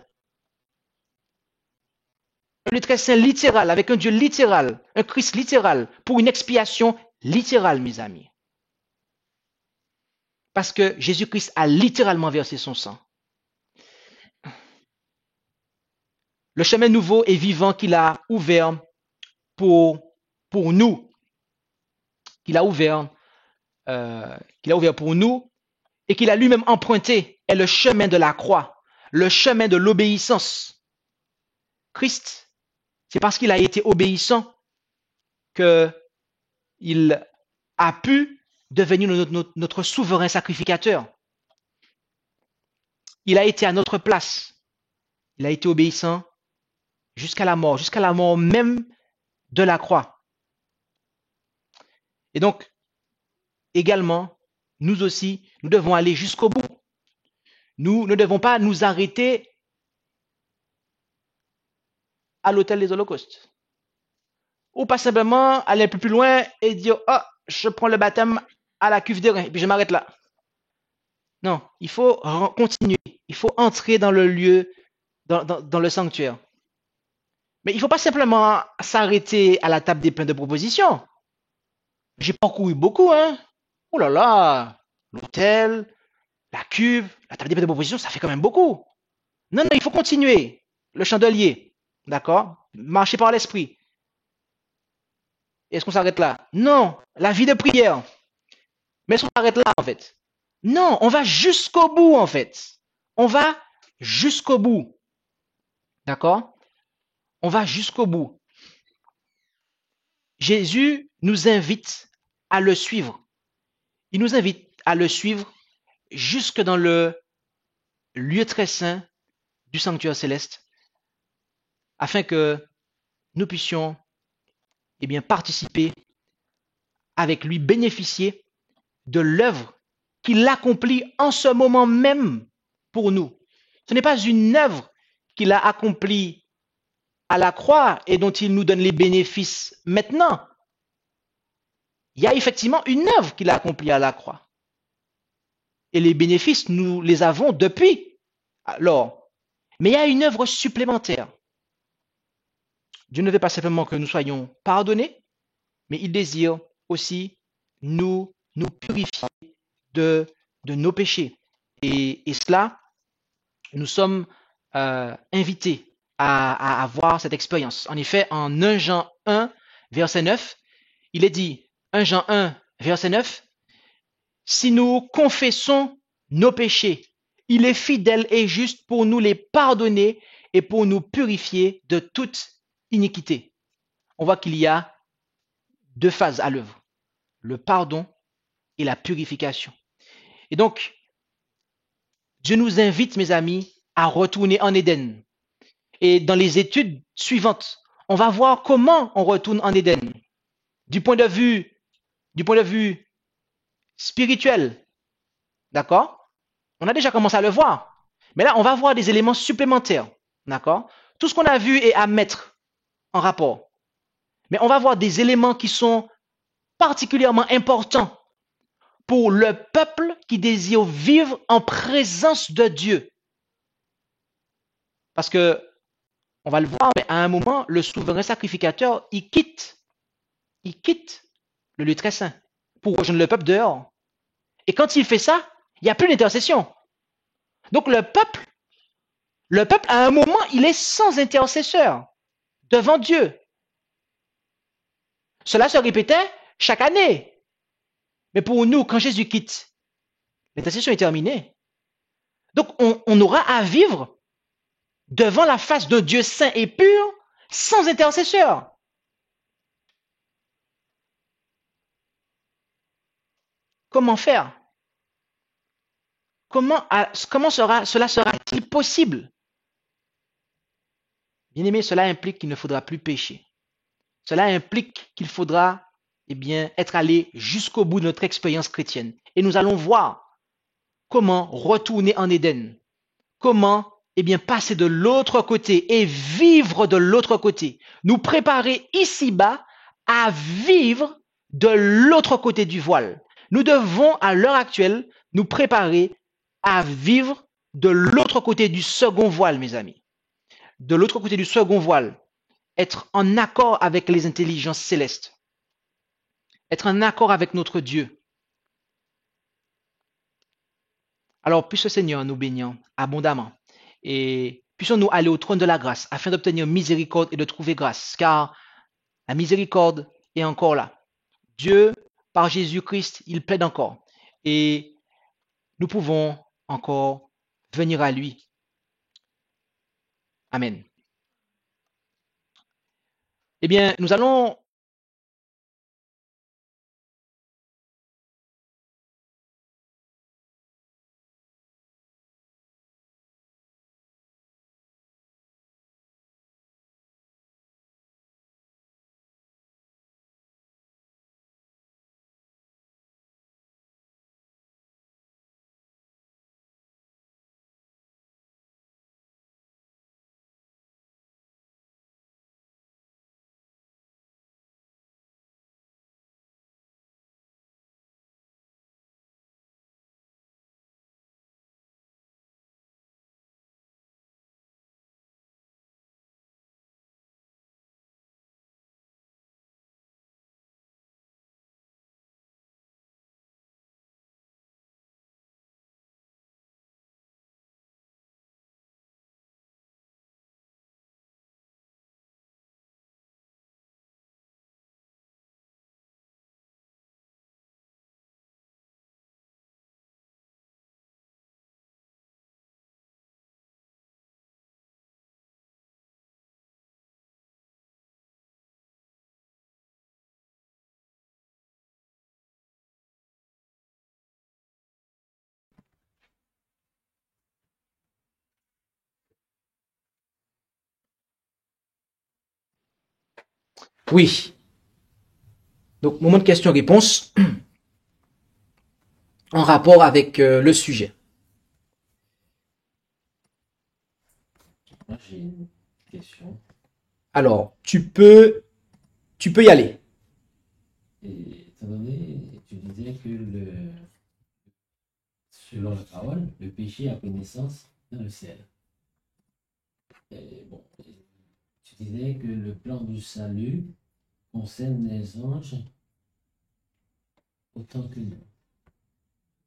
Un lieu très saint littéral, avec un Dieu littéral, un Christ littéral, pour une expiation littérale, mes amis. Parce que Jésus-Christ a littéralement versé son sang. Le chemin nouveau et vivant qu'il a ouvert pour nous, qu'il a ouvert pour nous et qu'il a lui-même emprunté est le chemin de la croix, le chemin de l'obéissance. Christ, c'est parce qu'il a été obéissant qu'il a pu devenir notre souverain sacrificateur. Il a été à notre place. Il a été obéissant jusqu'à la mort même de la croix. Et donc, également, nous aussi, nous devons aller jusqu'au bout. Nous ne devons pas nous arrêter à l'autel des holocaustes. Ou pas simplement aller un peu plus loin et dire « Oh, je prends le baptême à la cuve des reins et puis je m'arrête là. » Non, il faut continuer. Il faut entrer dans le lieu, dans le sanctuaire. Mais il ne faut pas simplement s'arrêter à la table des pains de proposition. J'ai parcouru beaucoup, hein. Oh là là, l'autel, la cuve, la table des pains de proposition, ça fait quand même beaucoup. Non, il faut continuer. Le chandelier, d'accord? Marcher par l'esprit. Est-ce qu'on s'arrête là? Non, la vie de prière. Mais est-ce qu'on s'arrête là, en fait? Non, on va jusqu'au bout, en fait. On va jusqu'au bout. D'accord? On va jusqu'au bout. Jésus nous invite à le suivre. Il nous invite à le suivre jusque dans le lieu très saint du sanctuaire céleste, afin que nous puissions participer avec lui, bénéficier de l'œuvre qu'il accomplit en ce moment même pour nous. Ce n'est pas une œuvre qu'il a accomplie à la croix et dont il nous donne les bénéfices maintenant. Il y a effectivement une œuvre qu'il a accomplie à la croix. Et les bénéfices, nous les avons depuis. Alors, mais il y a une œuvre supplémentaire. Dieu ne veut pas simplement que nous soyons pardonnés, mais il désire aussi nous purifier de nos péchés. Et cela, nous sommes invités à avoir cette expérience. En effet, en 1 Jean 1, verset 9, il est dit, 1 Jean 1, verset 9, « Si nous confessons nos péchés, il est fidèle et juste pour nous les pardonner et pour nous purifier de toute iniquité. » On voit qu'il y a deux phases à l'œuvre, le pardon et la purification. Et donc, Dieu nous invite, mes amis, à retourner en Éden. Et dans les études suivantes, on va voir comment on retourne en Éden. Du point de vue spirituel, d'accord? On a déjà commencé à le voir. Mais là, on va voir des éléments supplémentaires, d'accord? Tout ce qu'on a vu est à mettre en rapport. Mais on va voir des éléments qui sont particulièrement importants pour le peuple qui désire vivre en présence de Dieu. Parce que, on va le voir, mais à un moment, le souverain sacrificateur, il quitte le lieu très saint pour rejoindre le peuple dehors. Et quand il fait ça, il n'y a plus d'intercession. Donc le peuple, à un moment, il est sans intercesseur devant Dieu. Cela se répétait chaque année. Mais pour nous, quand Jésus quitte, L'intercession est terminée. Donc, on aura à vivre devant la face d'un Dieu saint et pur sans intercesseur. Comment faire? Comment cela sera-t-il possible? Bien aimé, cela implique qu'il ne faudra plus pécher. Cela implique qu'il faudra être allé jusqu'au bout de notre expérience chrétienne. Et nous allons voir comment retourner en Éden, comment passer de l'autre côté et vivre de l'autre côté, nous préparer ici-bas à vivre de l'autre côté du voile. Nous devons à l'heure actuelle nous préparer à vivre de l'autre côté du second voile, mes amis. De l'autre côté du second voile, être en accord avec les intelligences célestes, être en accord avec notre Dieu. Alors, puisse le Seigneur nous bénir abondamment et puissions-nous aller au trône de la grâce afin d'obtenir miséricorde et de trouver grâce, car la miséricorde est encore là. Dieu, par Jésus-Christ, il plaide encore et nous pouvons encore venir à lui. Amen. Eh bien, nous allons Oui. Donc, moment de questions-réponses en rapport avec le sujet.
Moi, j'ai une question.
Alors, tu peux y aller.
Et étant donné, tu disais que selon la parole, le péché a pris naissance dans le ciel. Et bon, tu disais que le plan du salut concerne les anges autant que nous.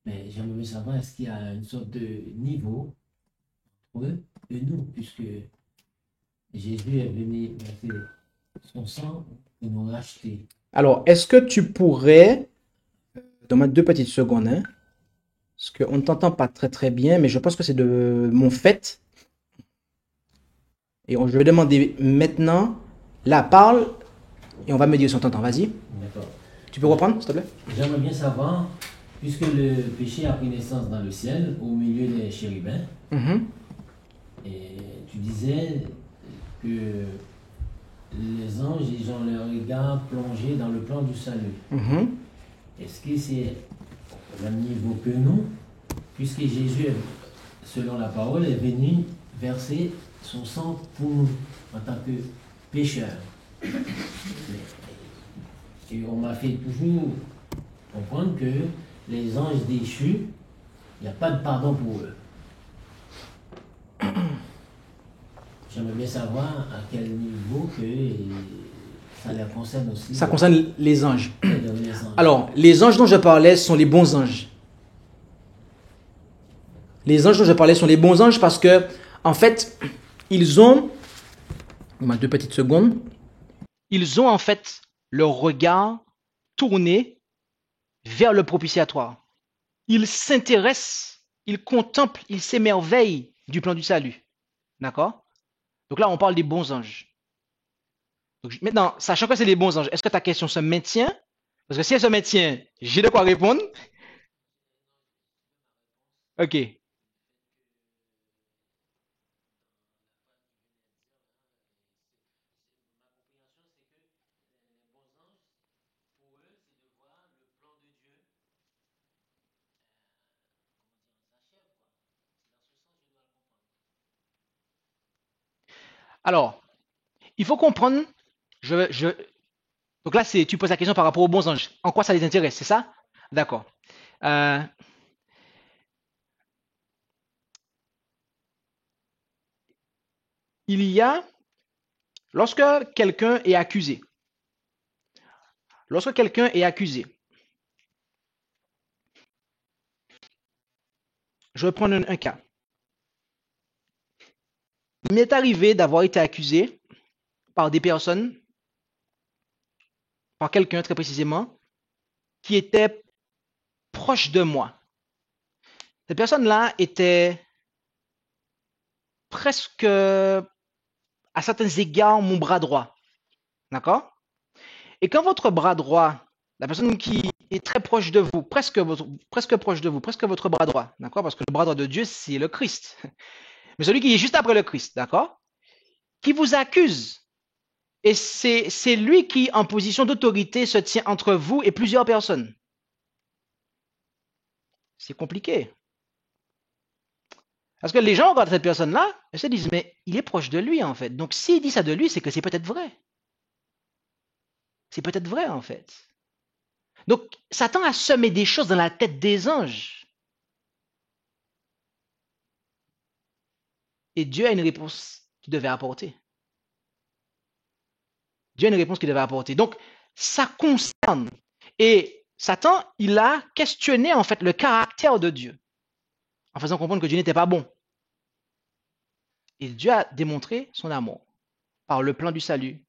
Mais j'aimerais savoir, est-ce qu'il y a une sorte de niveau entre eux et nous, puisque Jésus est venu verser son sang et nous racheter.
Alors, est-ce que tu pourrais, donne-moi 2 petites secondes, hein, parce qu'on ne t'entend pas très très bien, mais je pense que c'est de mon fait. Et je vais demander maintenant, là, parle, et on va me dire si on t'entend. Vas-y.
D'accord.
Tu peux reprendre, s'il te plaît?
J'aimerais bien savoir, puisque le péché a pris naissance dans le ciel, au milieu des chérubins, et tu disais que les anges, ils ont leur regard plongé dans le plan du salut. Est-ce que c'est au même niveau que nous, puisque Jésus, selon la parole, est venu verser son sang pour nous, en tant que pécheurs. Et on m'a fait toujours comprendre que les anges déchus, il n'y a pas de pardon pour eux. J'aimerais bien savoir à quel niveau que ça les concerne aussi.
Ça concerne les anges.
Les anges.
Alors, les anges dont je parlais sont les bons anges. Les anges dont je parlais sont les bons anges parce que, en fait, ils ont... On a 2 petites secondes. Ils ont en fait leur regard tourné vers le propitiatoire. il s'intéresse, il contemple, il s'émerveille du plan du salut. D'accord? Donc là, on parle des bons anges. Donc, maintenant, sachant que c'est les bons anges, est-ce que ta question se maintient? Parce que si elle se maintient, j'ai de quoi répondre. Ok. Alors, il faut comprendre. Je, je, donc là, tu poses la question par rapport aux bons anges. En quoi ça les intéresse, c'est ça? D'accord. Euh, il y a, lorsque quelqu'un est accusé, lorsque quelqu'un est accusé, je vais prendre un cas. Il m'est arrivé d'avoir été accusé par des personnes, par quelqu'un très précisément, qui était proche de moi. Cette personne-là était presque, à certains égards, mon bras droit. D'accord? Et quand votre bras droit, la personne qui est très proche de vous, presque proche de vous, presque votre bras droit, d'accord? Parce que le bras droit de Dieu, c'est le Christ. Mais celui qui est juste après le Christ, d'accord? Qui vous accuse. Et c'est lui qui, en position d'autorité, se tient entre vous et plusieurs personnes. C'est compliqué. Parce que les gens regardent cette personne-là et se disent, mais il est proche de lui, en fait. Donc s'il dit ça de lui, c'est que c'est peut-être vrai. C'est peut-être vrai, en fait. Donc Satan a semé des choses dans la tête des anges. Et Dieu a une réponse qu'il devait apporter. Dieu a une réponse qu'il devait apporter. Donc, ça concerne. Et Satan, il a questionné en fait le caractère de Dieu, en faisant comprendre que Dieu n'était pas bon. Et Dieu a démontré son amour par le plan du salut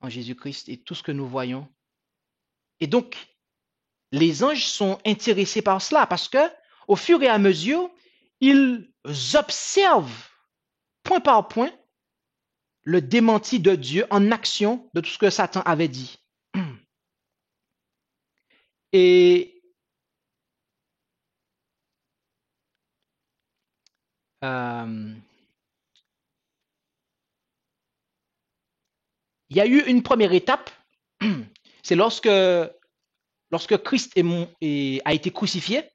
en Jésus-Christ et tout ce que nous voyons. Et donc, les anges sont intéressés par cela parce que, au fur et à mesure, ils observent point par point le démenti de Dieu en action de tout ce que Satan avait dit. Et il y a eu une première étape, c'est lorsque Christ a été crucifié.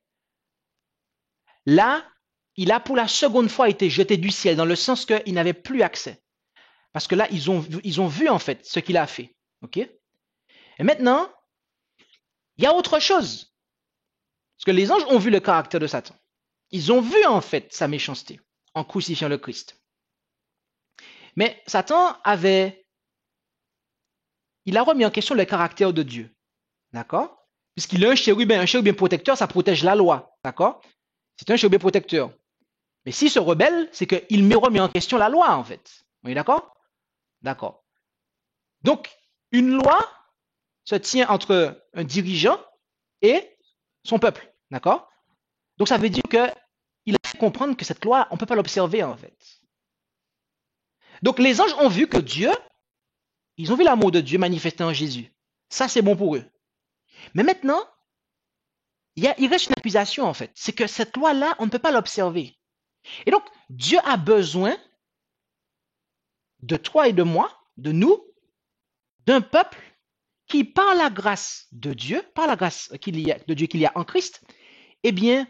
Là, il a pour la seconde fois été jeté du ciel, dans le sens qu'il n'avait plus accès. Parce que là, ils ont vu en fait ce qu'il a fait. Ok? Et maintenant, il y a autre chose. Parce que les anges ont vu le caractère de Satan. Ils ont vu en fait sa méchanceté en crucifiant le Christ. Mais Satan il a remis en question le caractère de Dieu. D'accord? Puisqu'il est un chérubin protecteur, ça protège la loi. D'accord? C'est un chérubin protecteur. Mais s'il se rebelle, c'est qu'il met remis en question la loi, en fait. On est d'accord? D'accord. Donc, une loi se tient entre un dirigeant et son peuple. D'accord? Donc, ça veut dire qu'il a fait comprendre que cette loi, on ne peut pas l'observer, en fait. Donc, les anges ont vu que Dieu, ils ont vu l'amour de Dieu manifesté en Jésus. Ça, c'est bon pour eux. Mais maintenant, il reste une accusation, en fait. C'est que cette loi-là, on ne peut pas l'observer. Et donc, Dieu a besoin de toi et de moi, de nous, d'un peuple qui, par la grâce de Dieu, par la grâce de Dieu qu'il y a en Christ, eh bien,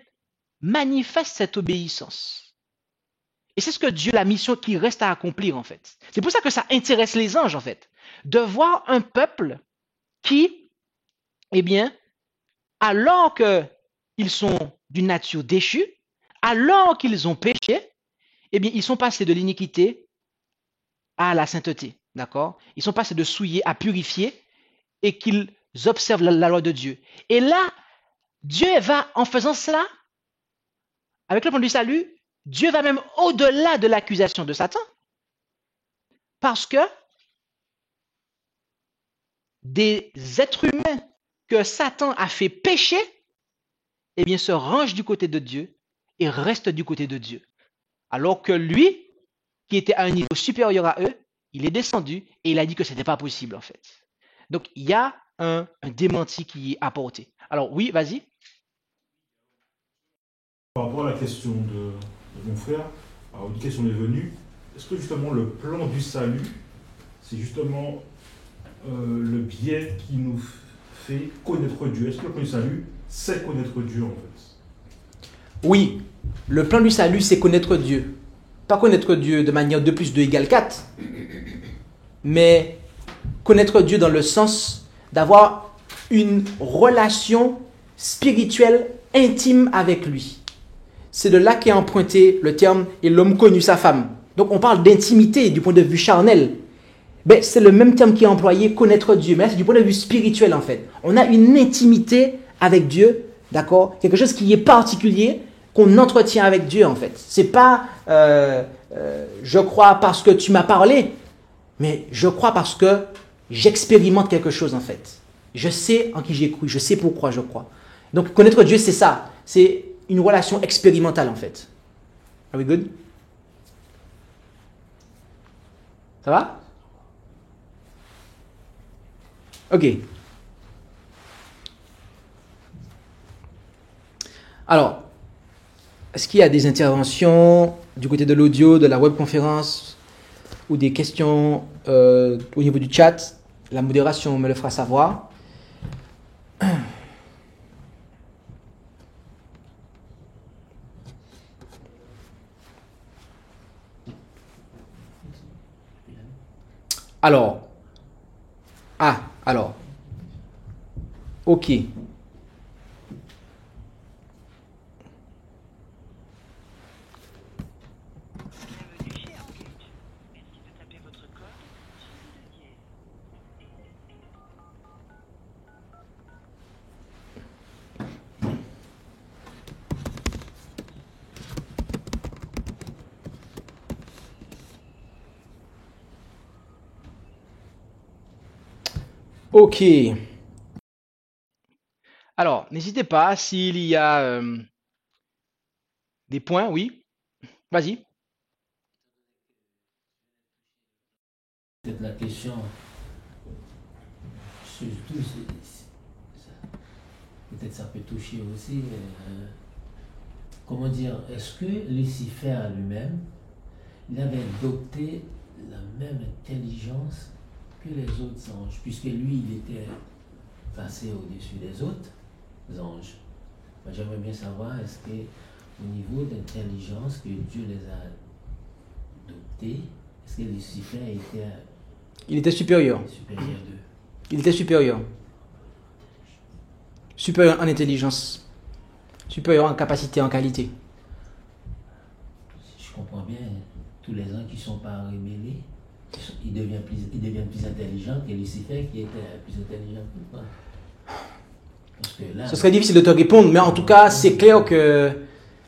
manifeste cette obéissance. Et c'est ce que Dieu, la mission qui reste à accomplir, en fait. C'est pour ça que ça intéresse les anges, en fait, de voir un peuple qui, eh bien, alors qu'ils sont d'une nature déchue, alors qu'ils ont péché, eh bien, ils sont passés de l'iniquité à la sainteté. D'accord? Ils sont passés de souiller à purifier et qu'ils observent la loi de Dieu. Et là, Dieu va, en faisant cela, avec le plan du salut, Dieu va même au-delà de l'accusation de Satan. Parce que des êtres humains que Satan a fait pécher, eh bien, se range du côté de Dieu et reste du côté de Dieu. Alors que lui, qui était à un niveau supérieur à eux, il est descendu et il a dit que ce n'était pas possible, en fait. Donc, il y a un démenti qui est apporté. Alors, oui, vas-y.
Par rapport à la question de mon frère, alors une question est venue. Est-ce que justement le plan du salut, c'est justement le biais qui nous fait connaître Dieu? Est-ce que le plan du salut, c'est connaître Dieu en fait?
Oui, le plan du salut, c'est connaître Dieu. Pas connaître Dieu de manière 2 plus 2 égale 4, mais connaître Dieu dans le sens d'avoir une relation spirituelle intime avec lui. C'est de là qu'est emprunté le terme « et l'homme connut sa femme ». Donc on parle d'intimité du point de vue charnel. Ben, c'est le même terme qui est employé, connaître Dieu, mais là c'est du point de vue spirituel en fait. On a une intimité avec Dieu, d'accord? Quelque chose qui est particulier, qu'on entretient avec Dieu en fait. C'est pas je crois parce que tu m'as parlé, mais je crois parce que j'expérimente quelque chose en fait. Je sais en qui j'ai cru, je sais pourquoi je crois. Donc connaître Dieu c'est ça, c'est une relation expérimentale en fait. Are we good? Ça va? Ok. Alors, est-ce qu'il y a des interventions du côté de l'audio, de la webconférence ou des questions au niveau du chat? La modération me le fera savoir. Alors, ok. Ok. Alors, n'hésitez pas s'il y a des points, oui. Vas-y.
Peut-être la question, surtout, peut-être ça peut toucher aussi, comment dire, est-ce que Lucifer lui-même, il avait adopté la même intelligence que les autres anges, puisque lui, il était passé au-dessus des autres anges. Moi, j'aimerais bien savoir, est-ce que au niveau d'intelligence que Dieu les a adoptés, est-ce que Lucifer était
Il était supérieur.
supérieur d'eux?
Il était supérieur. Supérieur en intelligence. Supérieur en capacité, en qualité.
Si je comprends bien, tous les gens qui ne sont pas révélés, ils deviennent plus intelligents que Lucifer qui était plus intelligent que toi. Parce que là,
Ce serait difficile de te répondre, mais en tout cas, c'est clair que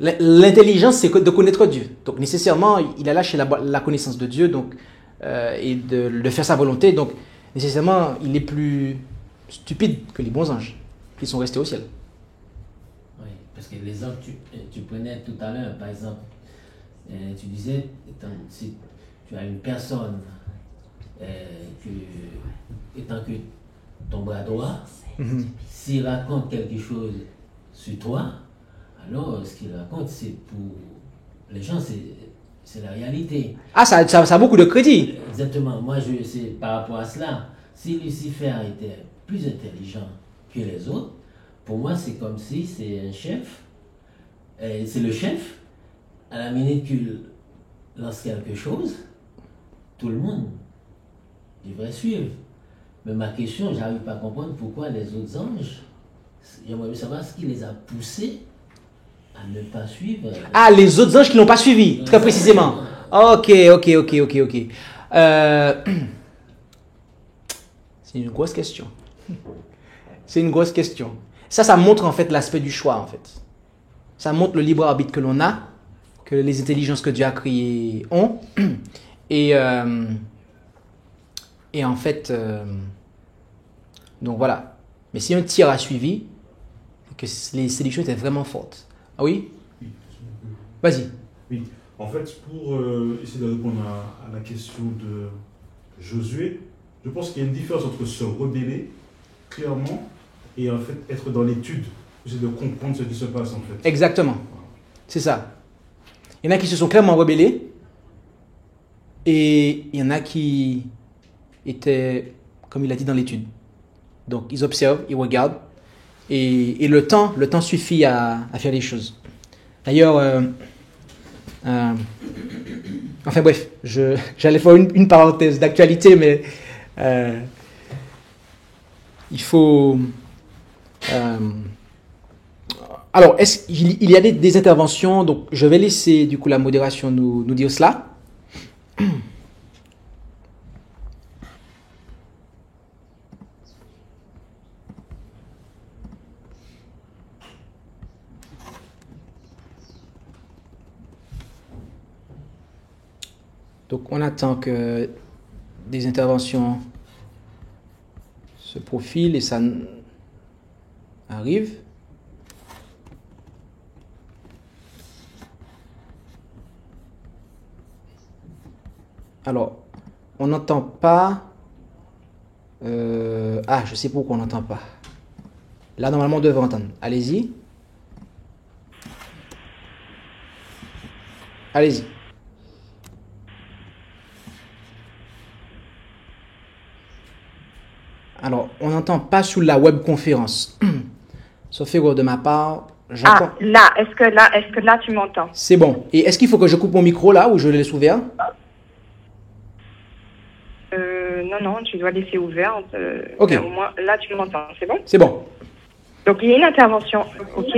l'intelligence, c'est de connaître Dieu. Donc, nécessairement, il a lâché la connaissance de Dieu donc, et de faire sa volonté. Donc, nécessairement, il est plus stupide que les bons anges qui sont restés au ciel.
oui, parce que l'exemple tu prenais tout à l'heure, par exemple, tu disais, si tu as une personne étant que ton bras droit, s'il raconte quelque chose sur toi, alors ce qu'il raconte, c'est pour les gens, c'est la réalité.
Ah, ça a beaucoup de crédit.
Exactement. Moi, c'est par rapport à cela. Si Lucifer était plus intelligent que les autres, pour moi, c'est comme si c'est un chef. C'est le chef. À la minute qu'il lance quelque chose, tout le monde devrait suivre. Mais ma question, j'arrive pas à comprendre pourquoi les autres anges, j'aimerais savoir ce qui les a poussés à ne pas suivre.
Ah, les autres anges qui l'ont pas suivi, très précisément. Ok. C'est une grosse question. C'est une grosse question. Ça montre en fait l'aspect du choix en fait. Ça montre le libre arbitre que l'on a, que les intelligences que Dieu a créées ont. Et en fait, donc voilà. Mais si un tir a suivi, que les séductions étaient vraiment fortes. Ah oui?
Oui.
Vas-y.
Oui. En fait, pour essayer de répondre à la question de Josué, je pense qu'il y a une différence entre se rebeller, clairement, et en fait être dans l'étude. C'est de comprendre ce qui se passe, en fait.
Exactement. C'est ça. Il y en a qui se sont clairement rebellés, et il y en a qui étaient, comme il a dit, dans l'étude. Donc, ils observent, ils regardent, et le temps suffit à faire les choses. D'ailleurs, enfin bref, j'allais faire une parenthèse d'actualité, mais il faut... alors, il y a des interventions, donc je vais laisser du coup la modération nous dire cela. Donc, on attend que des interventions se profilent et ça arrive. Alors, on n'entend pas... je sais pourquoi on n'entend pas. Là, normalement, on devrait entendre. Allez-y. Allez-y. Alors, on n'entend pas sous la webconférence. Sauf erreur de ma part.
Ah, là, est-ce que là, tu m'entends?
C'est bon. Et est-ce qu'il faut que je coupe mon micro là ou je le laisse ouvert?
Non, tu dois laisser ouvert.
Ok.
Au moins, là, tu m'entends, c'est bon?
C'est bon.
Donc, il y a une intervention, ok?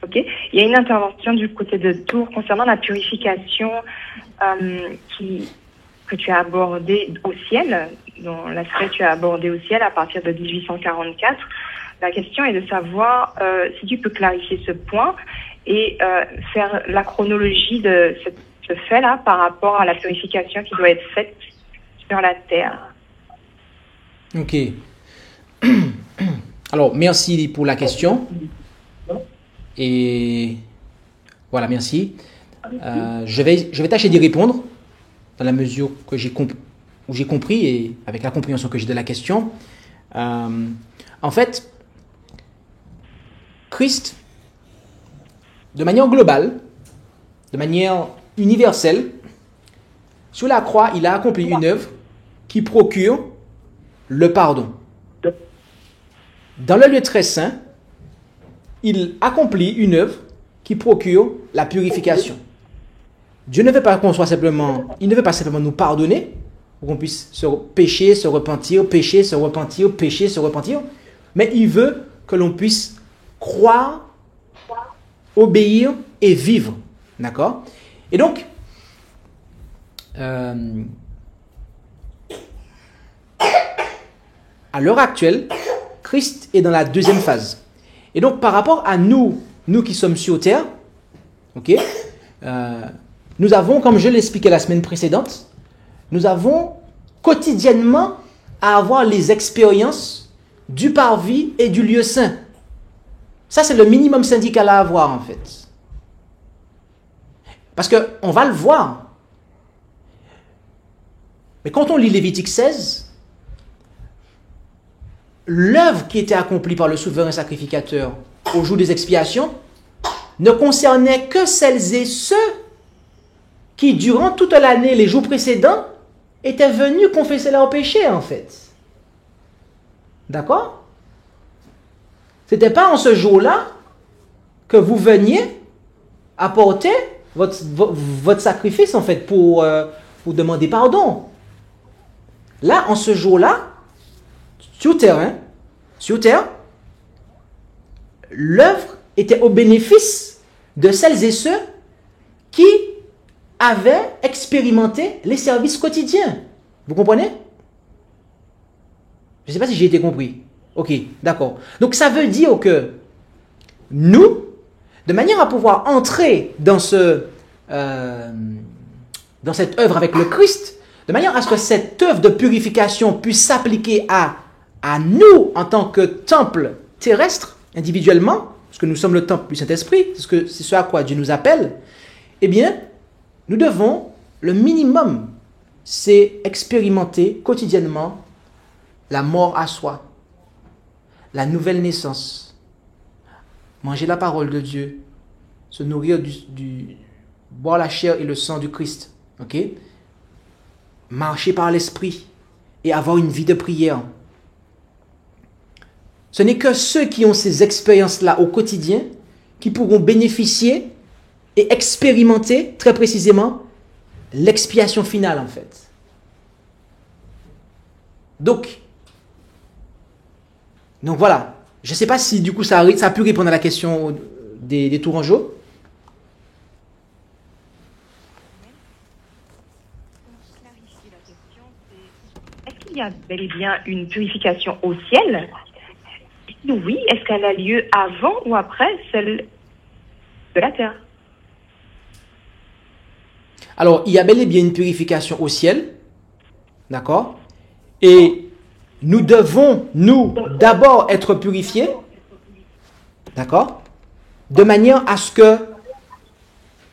Ok. Il y a une intervention du côté de Tours concernant la purification que tu as abordée au ciel, dont l'aspect que tu as abordé au ciel à partir de 1844. La question est de savoir si tu peux clarifier ce point et faire la chronologie de ce fait-là par rapport à la purification qui doit être faite sur la terre.
Ok. Alors, merci pour la question. Et voilà, merci. Je vais tâcher d'y répondre dans la mesure que j'ai compris et avec la compréhension que j'ai de la question. En fait, Christ, de manière globale, de manière universelle, sur la croix, il a accompli une œuvre qui procure le pardon. Dans le lieu très saint, il accomplit une œuvre qui procure la purification. Dieu ne veut pas qu'on soit simplement, il ne veut pas simplement nous pardonner, pour qu'on puisse pécher, se repentir, pécher, se repentir, pécher, se repentir, mais il veut que l'on puisse croire, obéir et vivre. D'accord? Et donc, à l'heure actuelle, Christ est dans la deuxième phase. Et donc, par rapport à nous qui sommes sur terre, ok, nous avons, comme je l'expliquais la semaine précédente, nous avons quotidiennement à avoir les expériences du parvis et du lieu saint. Ça, c'est le minimum syndical à avoir, en fait. Parce qu'on va le voir. Mais quand on lit Lévitique 16, l'œuvre qui était accomplie par le souverain sacrificateur au jour des expiations ne concernait que celles et ceux qui, durant toute l'année, les jours précédents, étaient venus confesser leurs péchés, en fait. D'accord? C'était pas en ce jour-là que vous veniez apporter votre sacrifice, en fait, pour demander pardon. Là, en ce jour-là, sur terre, l'œuvre était au bénéfice de celles et ceux qui avaient expérimenté les services quotidiens. Vous comprenez? Je ne sais pas si j'ai été compris. Ok, d'accord. Donc ça veut dire que nous, de manière à pouvoir entrer dans cette œuvre avec le Christ, de manière à ce que cette œuvre de purification puisse s'appliquer à à nous, en tant que temple terrestre, individuellement, parce que nous sommes le temple du Saint-Esprit, c'est ce à quoi Dieu nous appelle, eh bien, nous devons, le minimum, c'est expérimenter quotidiennement la mort à soi, la nouvelle naissance, manger la parole de Dieu, se nourrir boire la chair et le sang du Christ, ok? Marcher par l'esprit et avoir une vie de prière. Ce n'est que ceux qui ont ces expériences-là au quotidien qui pourront bénéficier et expérimenter très précisément l'expiation finale en fait. Donc voilà. Je ne sais pas si du coup ça a pu répondre à la question des Tourangeaux.
Est-ce qu'il y a bel et bien une purification au ciel? Si oui, est-ce qu'elle a lieu avant ou après celle de la terre?
Alors, il y a bel et bien une purification au ciel, d'accord? Et nous devons, nous, d'abord être purifiés, d'accord? De manière à ce que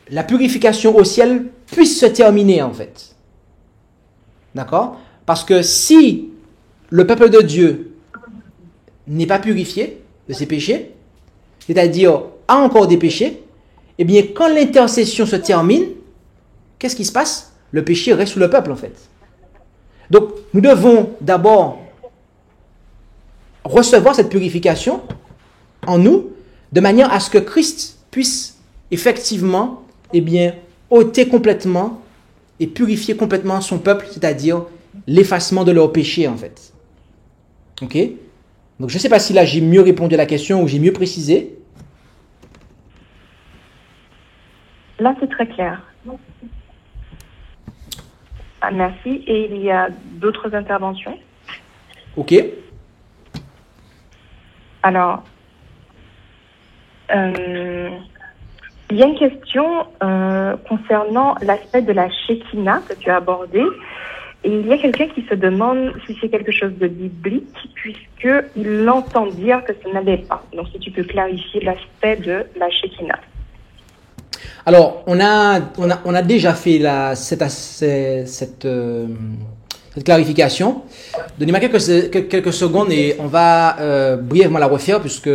la purification au ciel puisse se terminer, en fait. D'accord? Parce que si le peuple de Dieu n'est pas purifié de ses péchés, c'est-à-dire a encore des péchés, eh bien, quand l'intercession se termine, qu'est-ce qui se passe? Le péché reste sous le peuple, en fait. Donc, nous devons d'abord recevoir cette purification en nous, de manière à ce que Christ puisse effectivement, eh bien, ôter complètement et purifier complètement son peuple, c'est-à-dire l'effacement de leurs péchés, en fait. Ok? Donc, je ne sais pas si là, j'ai mieux répondu à la question ou j'ai mieux précisé.
Là, c'est très clair. Ah, merci. Et il y a d'autres interventions?
Ok.
Alors, il y a une question concernant l'aspect de la Shekinah que tu as abordé. Et il y a quelqu'un qui se demande si c'est quelque chose de biblique, puisqu'il entend dire que ce n'allait pas. Donc, si tu peux clarifier l'aspect de la Shekinah.
Alors, on a déjà fait cette clarification. Donnez-moi quelques secondes et on va brièvement la refaire puisque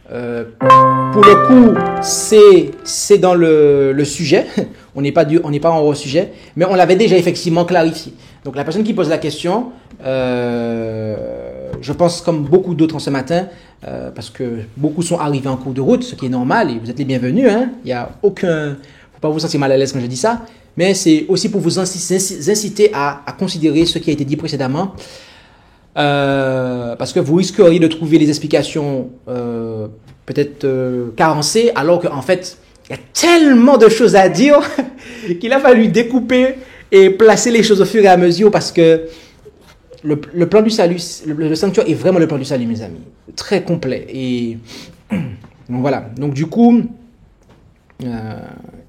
pour le coup, c'est dans le sujet. On n'est pas en hors sujet, mais on l'avait déjà effectivement clarifié. Donc la personne qui pose la question, je pense comme beaucoup d'autres en ce matin, parce que beaucoup sont arrivés en cours de route, ce qui est normal, et vous êtes les bienvenus. Hein. Il n'y a aucun... faut pas vous sentir mal à l'aise quand je dis ça, mais c'est aussi pour vous inciter à considérer ce qui a été dit précédemment, parce que vous risqueriez de trouver les explications peut-être carencées, alors qu'en fait, il y a tellement de choses à dire qu'il a fallu découper et placer les choses au fur et à mesure, parce que le plan du salut, le sanctuaire est vraiment le plan du salut, mes amis. Très complet. Et donc voilà. Donc du coup,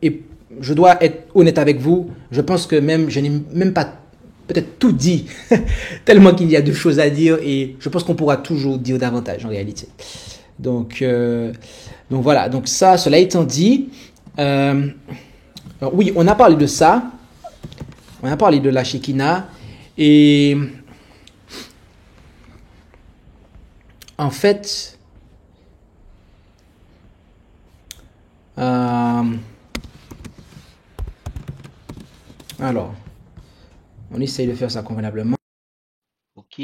et je dois être honnête avec vous, je pense que je n'ai même pas peut-être tout dit, tellement qu'il y a de choses à dire, et je pense qu'on pourra toujours dire davantage en réalité. Donc voilà. Donc cela étant dit, alors oui, on a parlé de ça. On a parlé de la Shekinah, et en fait, alors, on essaye de faire ça convenablement. Ok.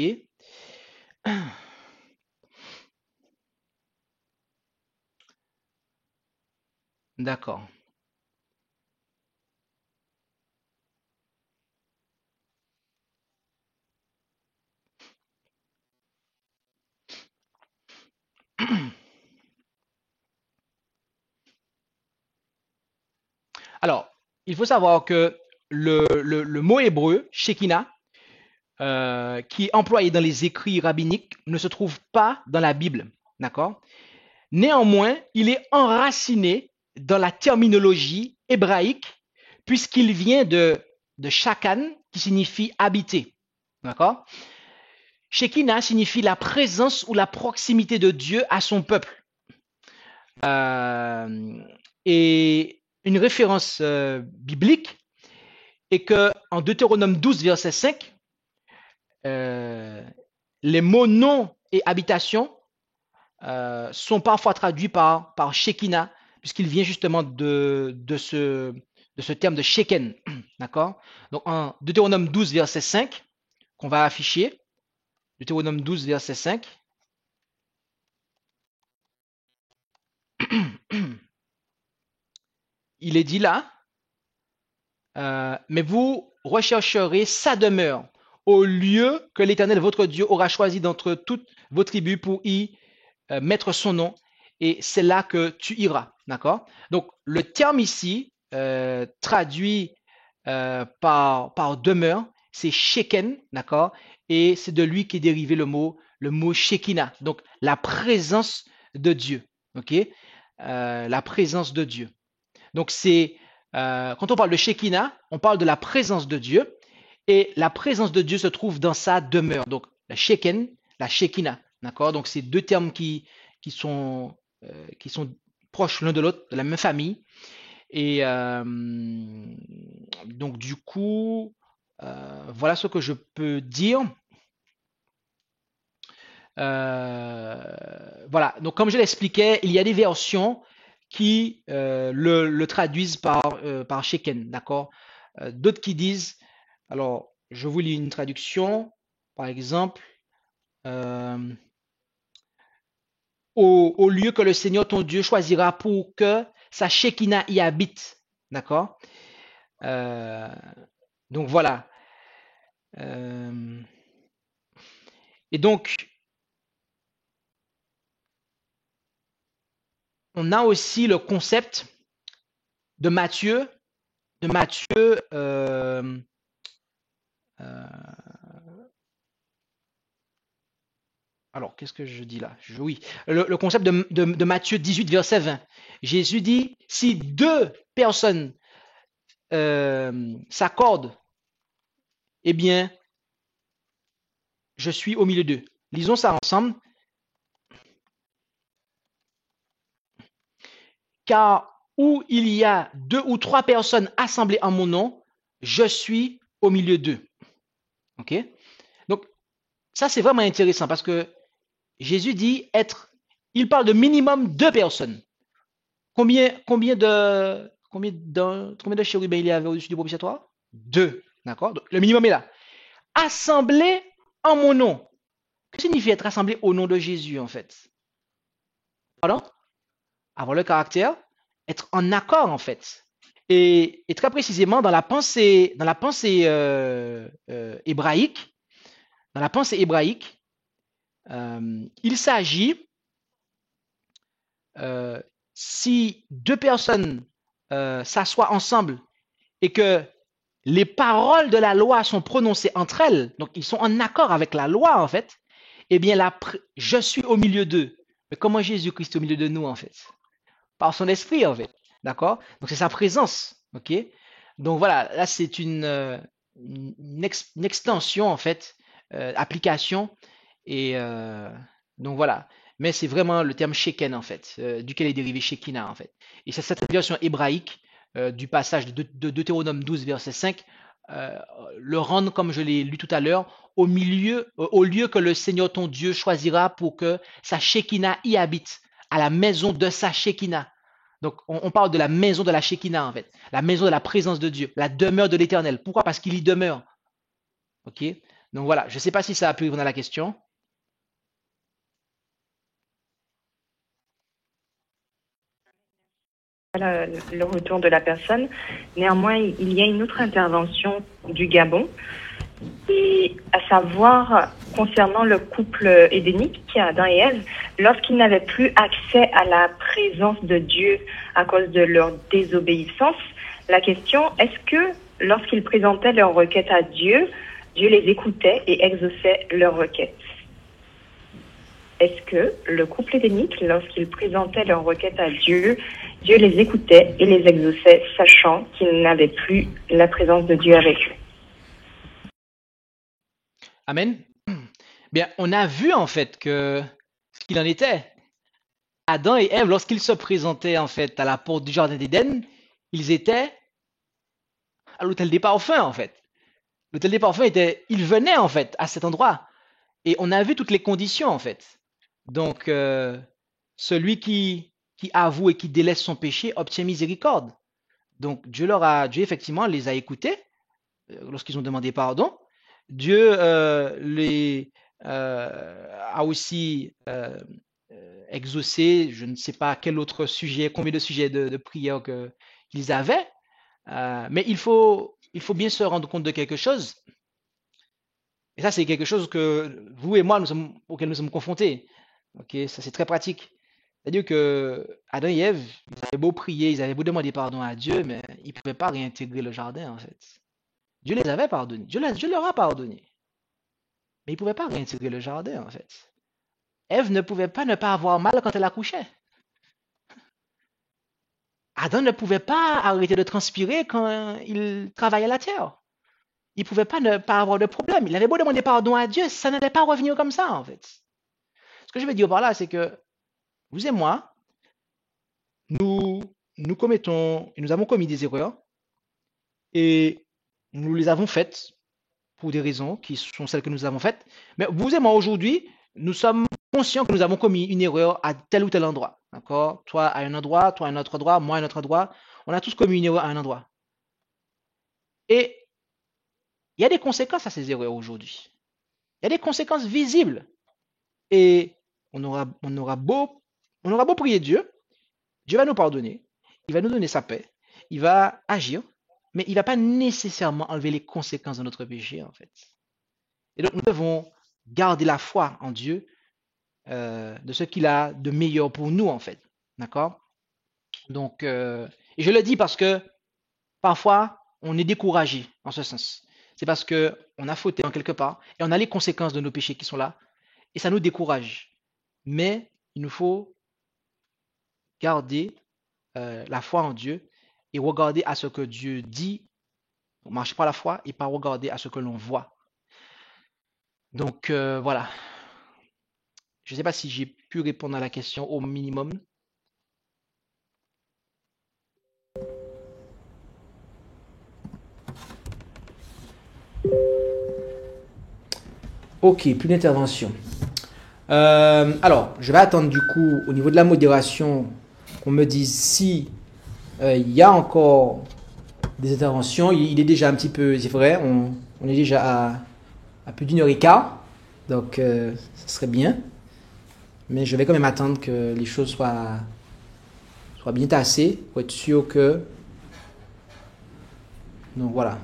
D'accord. Alors, il faut savoir que le mot hébreu, Shekinah, qui est employé dans les écrits rabbiniques, ne se trouve pas dans la Bible. D'accord? Néanmoins, il est enraciné dans la terminologie hébraïque, puisqu'il vient de shakan, qui signifie habiter. D'accord? Shekinah signifie la présence ou la proximité de Dieu à son peuple. Et une référence biblique est que en Deutéronome 12, verset 5, les mots nom et habitation sont parfois traduits par Shekinah, puisqu'il vient justement de ce terme de Sheken. D'accord? Donc en Deutéronome 12, verset 5, qu'on va afficher, Deutéronome 12, verset 5. Il est dit là, mais vous rechercherez sa demeure au lieu que l'Éternel votre Dieu aura choisi d'entre toutes vos tribus pour y mettre son nom, et c'est là que tu iras. D'accord? Donc le terme ici traduit par demeure, c'est Sheken, d'accord? Et c'est de lui qu'est dérivé le mot Shekinah, donc la présence de Dieu. Ok? La présence de Dieu. Donc c'est quand on parle de Shekinah, on parle de la présence de Dieu, et la présence de Dieu se trouve dans sa demeure. Donc la Sheken, la Shekinah, d'accord? Donc c'est deux termes qui sont proches l'un de l'autre, de la même famille. Et donc du coup, voilà ce que je peux dire. Voilà, donc comme je l'expliquais, il y a des versions qui le traduisent par Sheken, d'accord? D'autres qui disent, alors je vous lis une traduction, par exemple, au lieu que le Seigneur ton Dieu choisira pour que sa Shekinah y habite, d'accord? Donc voilà. Et donc, on a aussi le concept de Matthieu. Alors, qu'est-ce que je dis là? Oui, le concept de Matthieu 18, verset 20. Jésus dit, si deux personnes s'accordent, eh bien, je suis au milieu d'eux. Lisons ça ensemble. Car où il y a deux ou trois personnes assemblées en mon nom, je suis au milieu d'eux. Ok? Donc, ça c'est vraiment intéressant parce que Jésus dit il parle de minimum deux personnes. Combien de chérubins il y avait au-dessus du propitiatoire? Deux. D'accord? Donc, le minimum est là. Assemblés en mon nom. Que signifie être assemblé au nom de Jésus en fait? Pardon? Avoir le caractère, être en accord en fait. Et très précisément dans la pensée hébraïque, il s'agit, si deux personnes s'assoient ensemble et que les paroles de la loi sont prononcées entre elles, donc ils sont en accord avec la loi en fait, eh bien là, je suis au milieu d'eux. Mais comment Jésus-Christ est au milieu de nous en fait? Par son esprit en fait. D'accord? Donc c'est sa présence. Ok? Donc voilà, là c'est une extension en fait, application. Et donc voilà. Mais c'est vraiment le terme Sheken en fait, duquel est dérivé Shekinah en fait. Et c'est cette version hébraïque du passage de Deutéronome 12, verset 5, le rendre, comme je l'ai lu tout à l'heure, au lieu que le Seigneur ton Dieu choisira pour que sa Shekinah y habite, à la maison de sa Shekinah. Donc, on parle de la maison de la Shekinah, en fait. La maison de la présence de Dieu, la demeure de l'Éternel. Pourquoi? Parce qu'il y demeure. Ok? Donc voilà, je ne sais pas si ça a pu répondre à la question.
Le retour de la personne. Néanmoins, il y a une autre intervention du Gabon, et à savoir concernant le couple édénique, Adam et Ève, lorsqu'ils n'avaient plus accès à la présence de Dieu à cause de leur désobéissance. La question, est-ce que lorsqu'ils présentaient leurs requêtes à Dieu, Dieu les écoutait et exauçait leurs requêtes? Est-ce que le couple édénique, lorsqu'ils présentaient leurs requêtes à Dieu, Dieu les écoutait et les exauçait, sachant qu'ils n'avaient plus la présence de Dieu avec eux?
Amen. Bien, on a vu en fait que ce qu'il en était. Adam et Ève, lorsqu'ils se présentaient en fait à la porte du jardin d'Éden, ils étaient à l'hôtel des parfums en fait. L'hôtel des parfums était, ils venaient en fait à cet endroit et on a vu toutes les conditions en fait. Donc celui qui avoue et qui délaisse son péché obtient miséricorde. Donc Dieu effectivement les a écoutés lorsqu'ils ont demandé pardon. Dieu a aussi exaucé, je ne sais pas quel autre sujet, combien de sujets de prière qu'ils avaient, mais il faut bien se rendre compte de quelque chose. Et ça, c'est quelque chose que vous et moi, auquel nous sommes confrontés. Ok, ça c'est très pratique. C'est-à-dire que Adam et Ève, ils avaient beau prier, ils avaient beau demander pardon à Dieu, mais ils ne pouvaient pas réintégrer le jardin en fait. Dieu les avait pardonnés, Dieu leur a pardonné, mais ils ne pouvaient pas réintégrer le jardin en fait. Ève ne pouvait pas ne pas avoir mal quand elle accouchait. Adam ne pouvait pas arrêter de transpirer quand il travaillait la terre. Il ne pouvait pas ne pas avoir de problème. Il avait beau demander pardon à Dieu, ça n'allait pas revenir comme ça en fait. Ce que je veux dire par là, c'est que vous et moi, nous commettons, nous avons commis des erreurs et nous les avons faites pour des raisons qui sont celles que nous avons faites. Mais vous et moi aujourd'hui, nous sommes conscients que nous avons commis une erreur à tel ou tel endroit. D'accord? Toi à un endroit, toi à un autre endroit, moi à un autre endroit. On a tous commis une erreur à un endroit. Et il y a des conséquences à ces erreurs aujourd'hui. Il y a des conséquences visibles. Et on aura beau prier Dieu, Dieu va nous pardonner, il va nous donner sa paix, il va agir, mais il ne va pas nécessairement enlever les conséquences de notre péché, en fait. Et donc, nous devons garder la foi en Dieu, de ce qu'il a de meilleur pour nous, en fait. D'accord? Donc, et je le dis parce que parfois, on est découragé en ce sens. C'est parce que on a fauté en quelque part et on a les conséquences de nos péchés qui sont là et ça nous décourage. Mais il nous faut garder la foi en Dieu et regarder à ce que Dieu dit. On marche par la foi et pas regarder à ce que l'on voit. Donc voilà. Je ne sais pas si j'ai pu répondre à la question au minimum. Ok, plus d'intervention. Alors, je vais attendre du coup au niveau de la modération qu'on me dise si il y a encore des interventions. Il est déjà un petit peu, c'est vrai, on est déjà à plus d'une heure et quart, donc ça serait bien. Mais je vais quand même attendre que les choses soient bien tassées pour être sûr que. Donc voilà.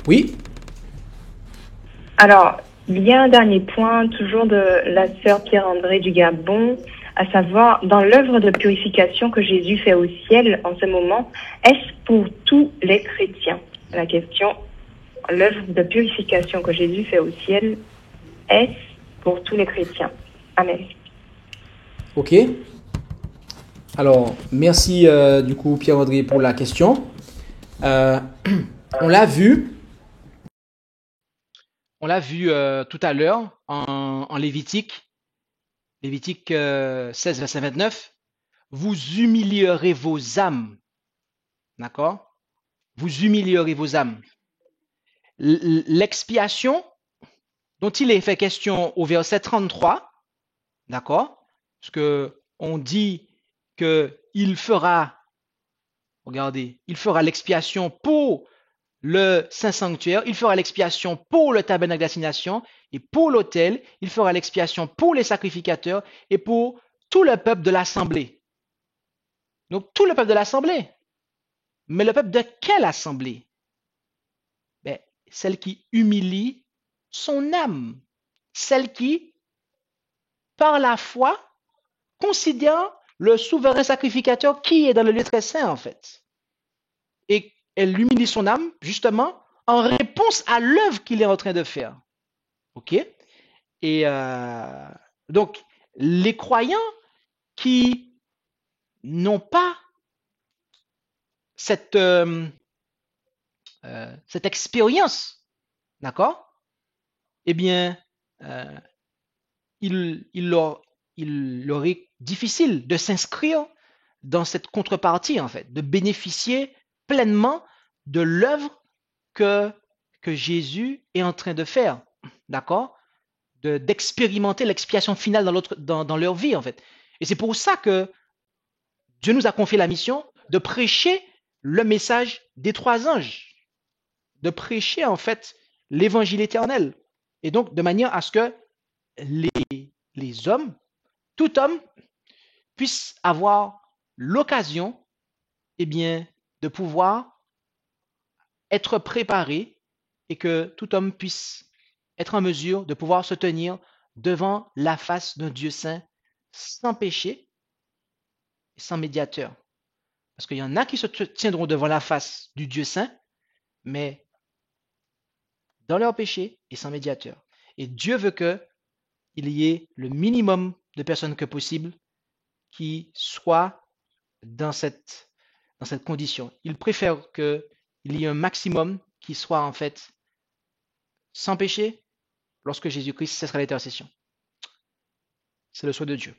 Oui.
Alors, il y a un dernier point, toujours de la sœur Pierre-André du Gabon, à savoir, dans l'œuvre de purification que Jésus fait au ciel en ce moment, est-ce pour tous les chrétiens? La question, l'œuvre de purification que Jésus fait au ciel, est-ce pour tous les chrétiens? Amen.
Ok. Alors, merci du coup Pierre-André pour la question. On l'a vu tout à l'heure en Lévitique 16, verset 29. Vous humilierez vos âmes. D'accord? Vous humilierez vos âmes. L'expiation dont il est fait question au verset 33, d'accord? Parce que on dit qu'il fera, regardez, il fera l'expiation pour le Saint Sanctuaire, il fera l'expiation pour le tabernacle d'assignation et pour l'autel, il fera l'expiation pour les sacrificateurs et pour tout le peuple de l'assemblée. Donc tout le peuple de l'assemblée. Mais le peuple de quelle assemblée? Ben, celle qui humilie son âme. Celle qui, par la foi, considère le souverain sacrificateur qui est dans le lieu très saint en fait. Et elle humilie son âme, justement, en réponse à l'œuvre qu'il est en train de faire. Ok? Et donc, les croyants qui n'ont pas cette, cette expérience, d'accord? Eh bien, euh, il leur est difficile de s'inscrire dans cette contrepartie, en fait, de bénéficier pleinement de l'œuvre que, que Jésus est en train de faire, d'accord? D'expérimenter l'expiation finale dans leur vie, en fait. Et c'est pour ça que Dieu nous a confié la mission de prêcher le message des trois anges, de prêcher, en fait, l'évangile éternel. Et donc, de manière à ce que les hommes, tout homme, puisse avoir l'occasion, eh bien, de pouvoir être préparé et que tout homme puisse être en mesure de pouvoir se tenir devant la face d'un Dieu saint sans péché et sans médiateur. Parce qu'il y en a qui se tiendront devant la face du Dieu saint, mais dans leur péché et sans médiateur. Et Dieu veut qu'il y ait le minimum de personnes que possible qui soient dans cette condition. Il préfère qu'il y ait un maximum qui soit en fait sans péché lorsque Jésus-Christ cessera l'intercession. C'est le souhait de Dieu.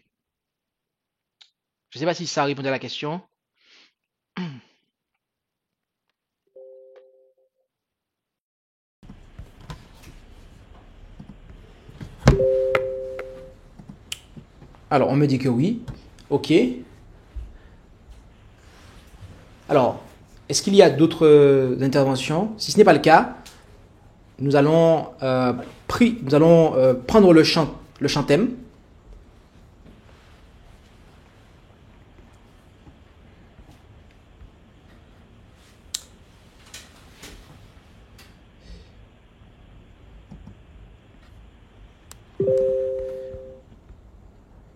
Je ne sais pas si ça répond à la question. Alors, on me dit que oui. Ok. Alors, est-ce qu'il y a d'autres interventions? Si ce n'est pas le cas, nous allons, prendre le chant thème.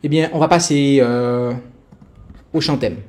Eh bien, on va passer au chant thème.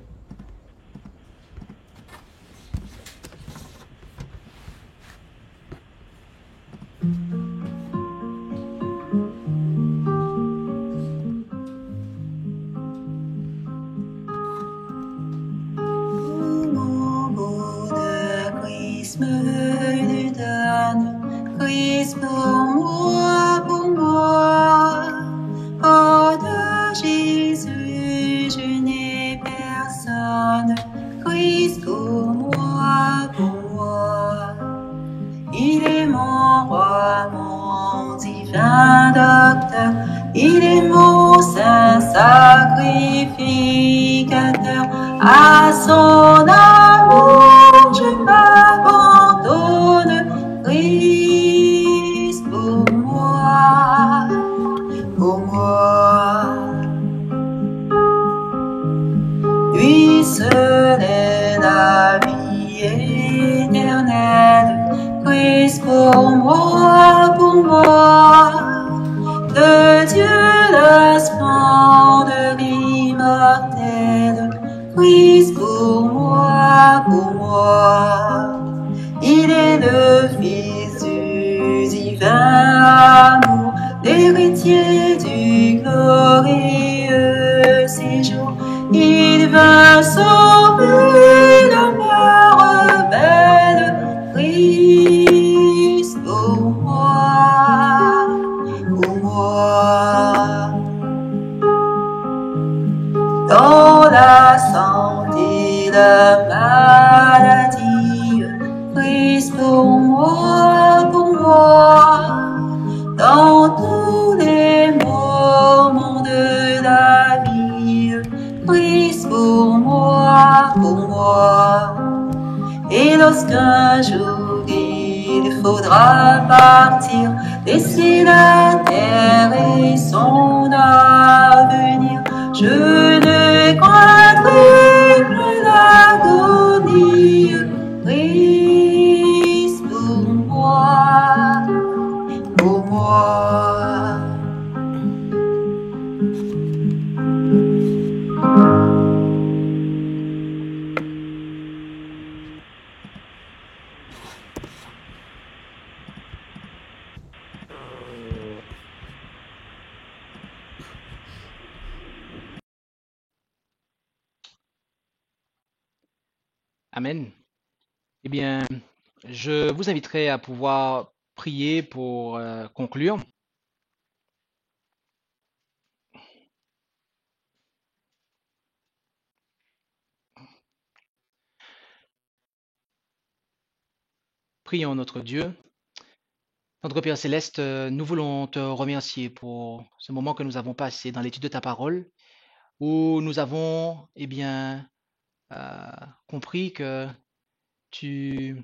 Il est mon saint sacrificateur, à son amour je m'abandonne. Christ pour moi, pour moi. Lui seul est la vie éternelle. Christ pour moi, pour moi. De Dieu la splendeur immortelle, Christ pour moi, pour moi. Il est le Fils du divin amour, l'héritier du glorieux séjour. Il vint sauver l'homme rebelle, Christ pour moi. Dans la santé, la maladie, Christ pour moi, pour moi. Dans tous les moments de la vie, Christ pour moi, pour moi. Et lorsqu'un jour il faudra partir, laisser la terre et son avenir, je ne craindrai plus l'agonie. Christ pour moi, pour moi.
Amen. Eh bien, je vous inviterai à pouvoir prier pour conclure. Prions notre Dieu. Notre Père Céleste, nous voulons te remercier pour ce moment que nous avons passé dans l'étude de ta parole, où nous avons, eh bien, compris que tu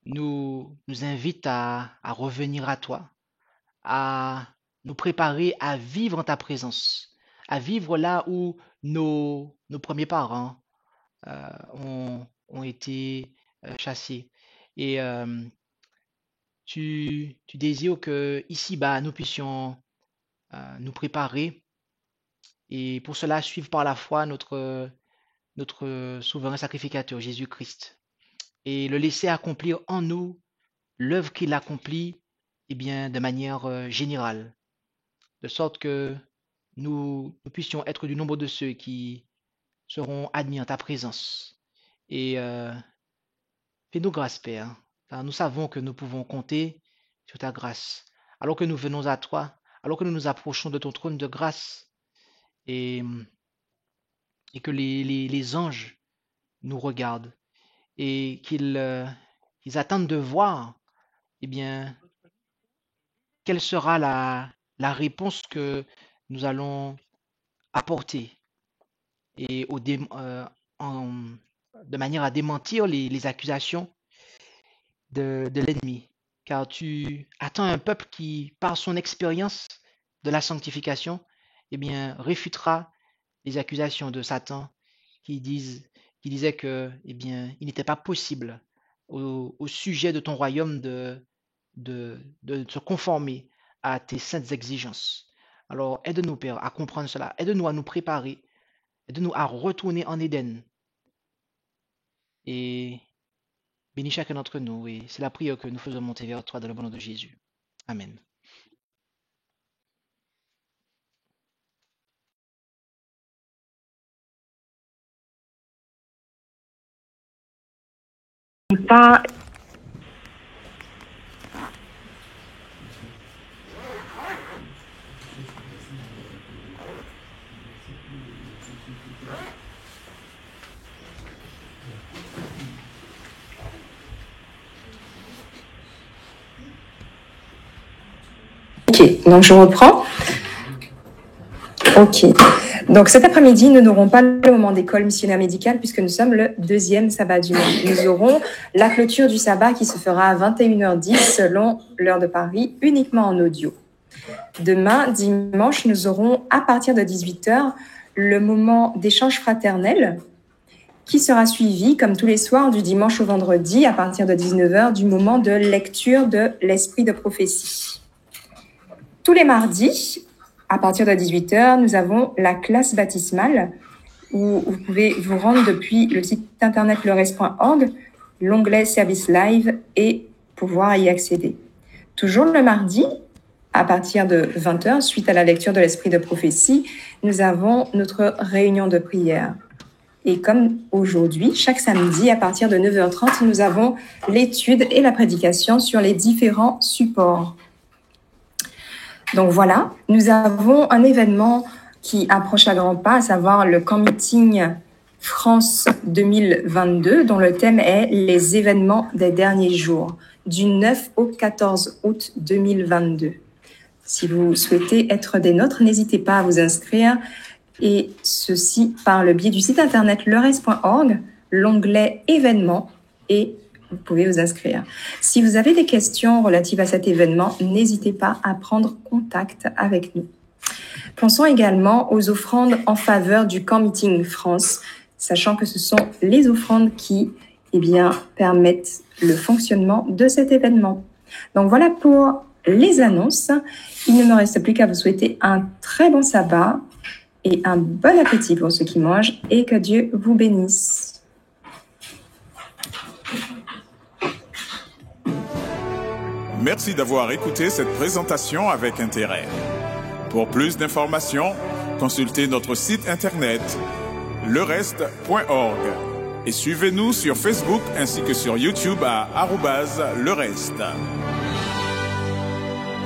nous invites à revenir à toi, à nous préparer à vivre en ta présence, à vivre là où nos premiers parents ont été chassés. Et tu désires que ici-bas, nous puissions nous préparer et pour cela suivre par la foi notre souverain sacrificateur Jésus-Christ et le laisser accomplir en nous l'œuvre qu'il accomplit eh bien, de manière générale, de sorte que nous puissions être du nombre de ceux qui seront admis en ta présence. Et fais-nous grâce, Père, car nous savons que nous pouvons compter sur ta grâce. Alors que nous venons à toi, alors que nous nous approchons de ton trône de grâce, et que les anges nous regardent, et qu'ils attendent de voir, eh bien, quelle sera la réponse que nous allons apporter, et de manière à démentir les accusations de l'ennemi. Car tu attends un peuple qui, par son expérience de la sanctification, eh bien, réfutera les accusations de Satan qui disait que, eh bien, il n'était pas possible au sujet de ton royaume de se conformer à tes saintes exigences. Alors, aide-nous, Père, à comprendre cela. Aide-nous à nous préparer. Aide-nous à retourner en Éden. Et bénis chacun d'entre nous. Et c'est la prière que nous faisons monter vers toi dans le nom de Jésus. Amen.
Pas
Ok, donc je reprends. Ok. Donc cet après-midi, nous n'aurons pas le moment d'école missionnaire médicale puisque nous sommes le deuxième sabbat du mois. Nous aurons la clôture du sabbat qui se fera à 21h10 selon l'heure de Paris, uniquement en audio. Demain, dimanche, nous aurons à partir de 18h le moment d'échange fraternel qui sera suivi, comme tous les soirs, du dimanche au vendredi, à partir de 19h, du moment de lecture de l'esprit de prophétie. Tous les mardis, à partir de 18h, nous avons la classe baptismale où vous pouvez vous rendre depuis le site internet leres.org, l'onglet Service Live et pouvoir y accéder. Toujours le mardi, à partir de 20h, suite à la lecture de l'esprit de prophétie, nous avons notre réunion de prière. Et comme aujourd'hui, chaque samedi, à partir de 9h30, nous avons l'étude et la prédication sur les différents supports. Donc voilà, nous avons un événement qui approche à grands pas, à savoir le Camp Meeting France 2022, dont le thème est les événements des derniers jours, du 9 au 14 août 2022. Si vous souhaitez être des nôtres, n'hésitez pas à vous inscrire, et ceci par le biais du site internet leres.org, l'onglet événements, et vous pouvez vous inscrire. Si vous avez des questions relatives à cet événement, n'hésitez pas à prendre contact avec nous. Pensons également aux offrandes en faveur du Camp Meeting France, sachant que ce sont les offrandes qui, permettent le fonctionnement de cet événement. Donc voilà pour les annonces. Il ne me reste plus qu'à vous souhaiter un très bon sabbat et un bon appétit pour ceux qui mangent et que Dieu vous bénisse.
Merci d'avoir écouté cette présentation avec intérêt. Pour plus d'informations, consultez notre site internet lerest.org. Et suivez-nous sur Facebook ainsi que sur YouTube à @lereste.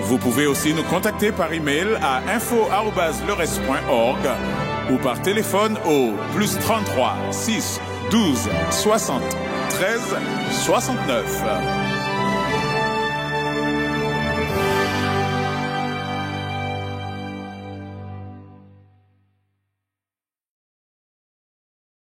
Vous pouvez aussi nous contacter par email à info@lereste.org ou par téléphone au +33 6 12 60 13 69.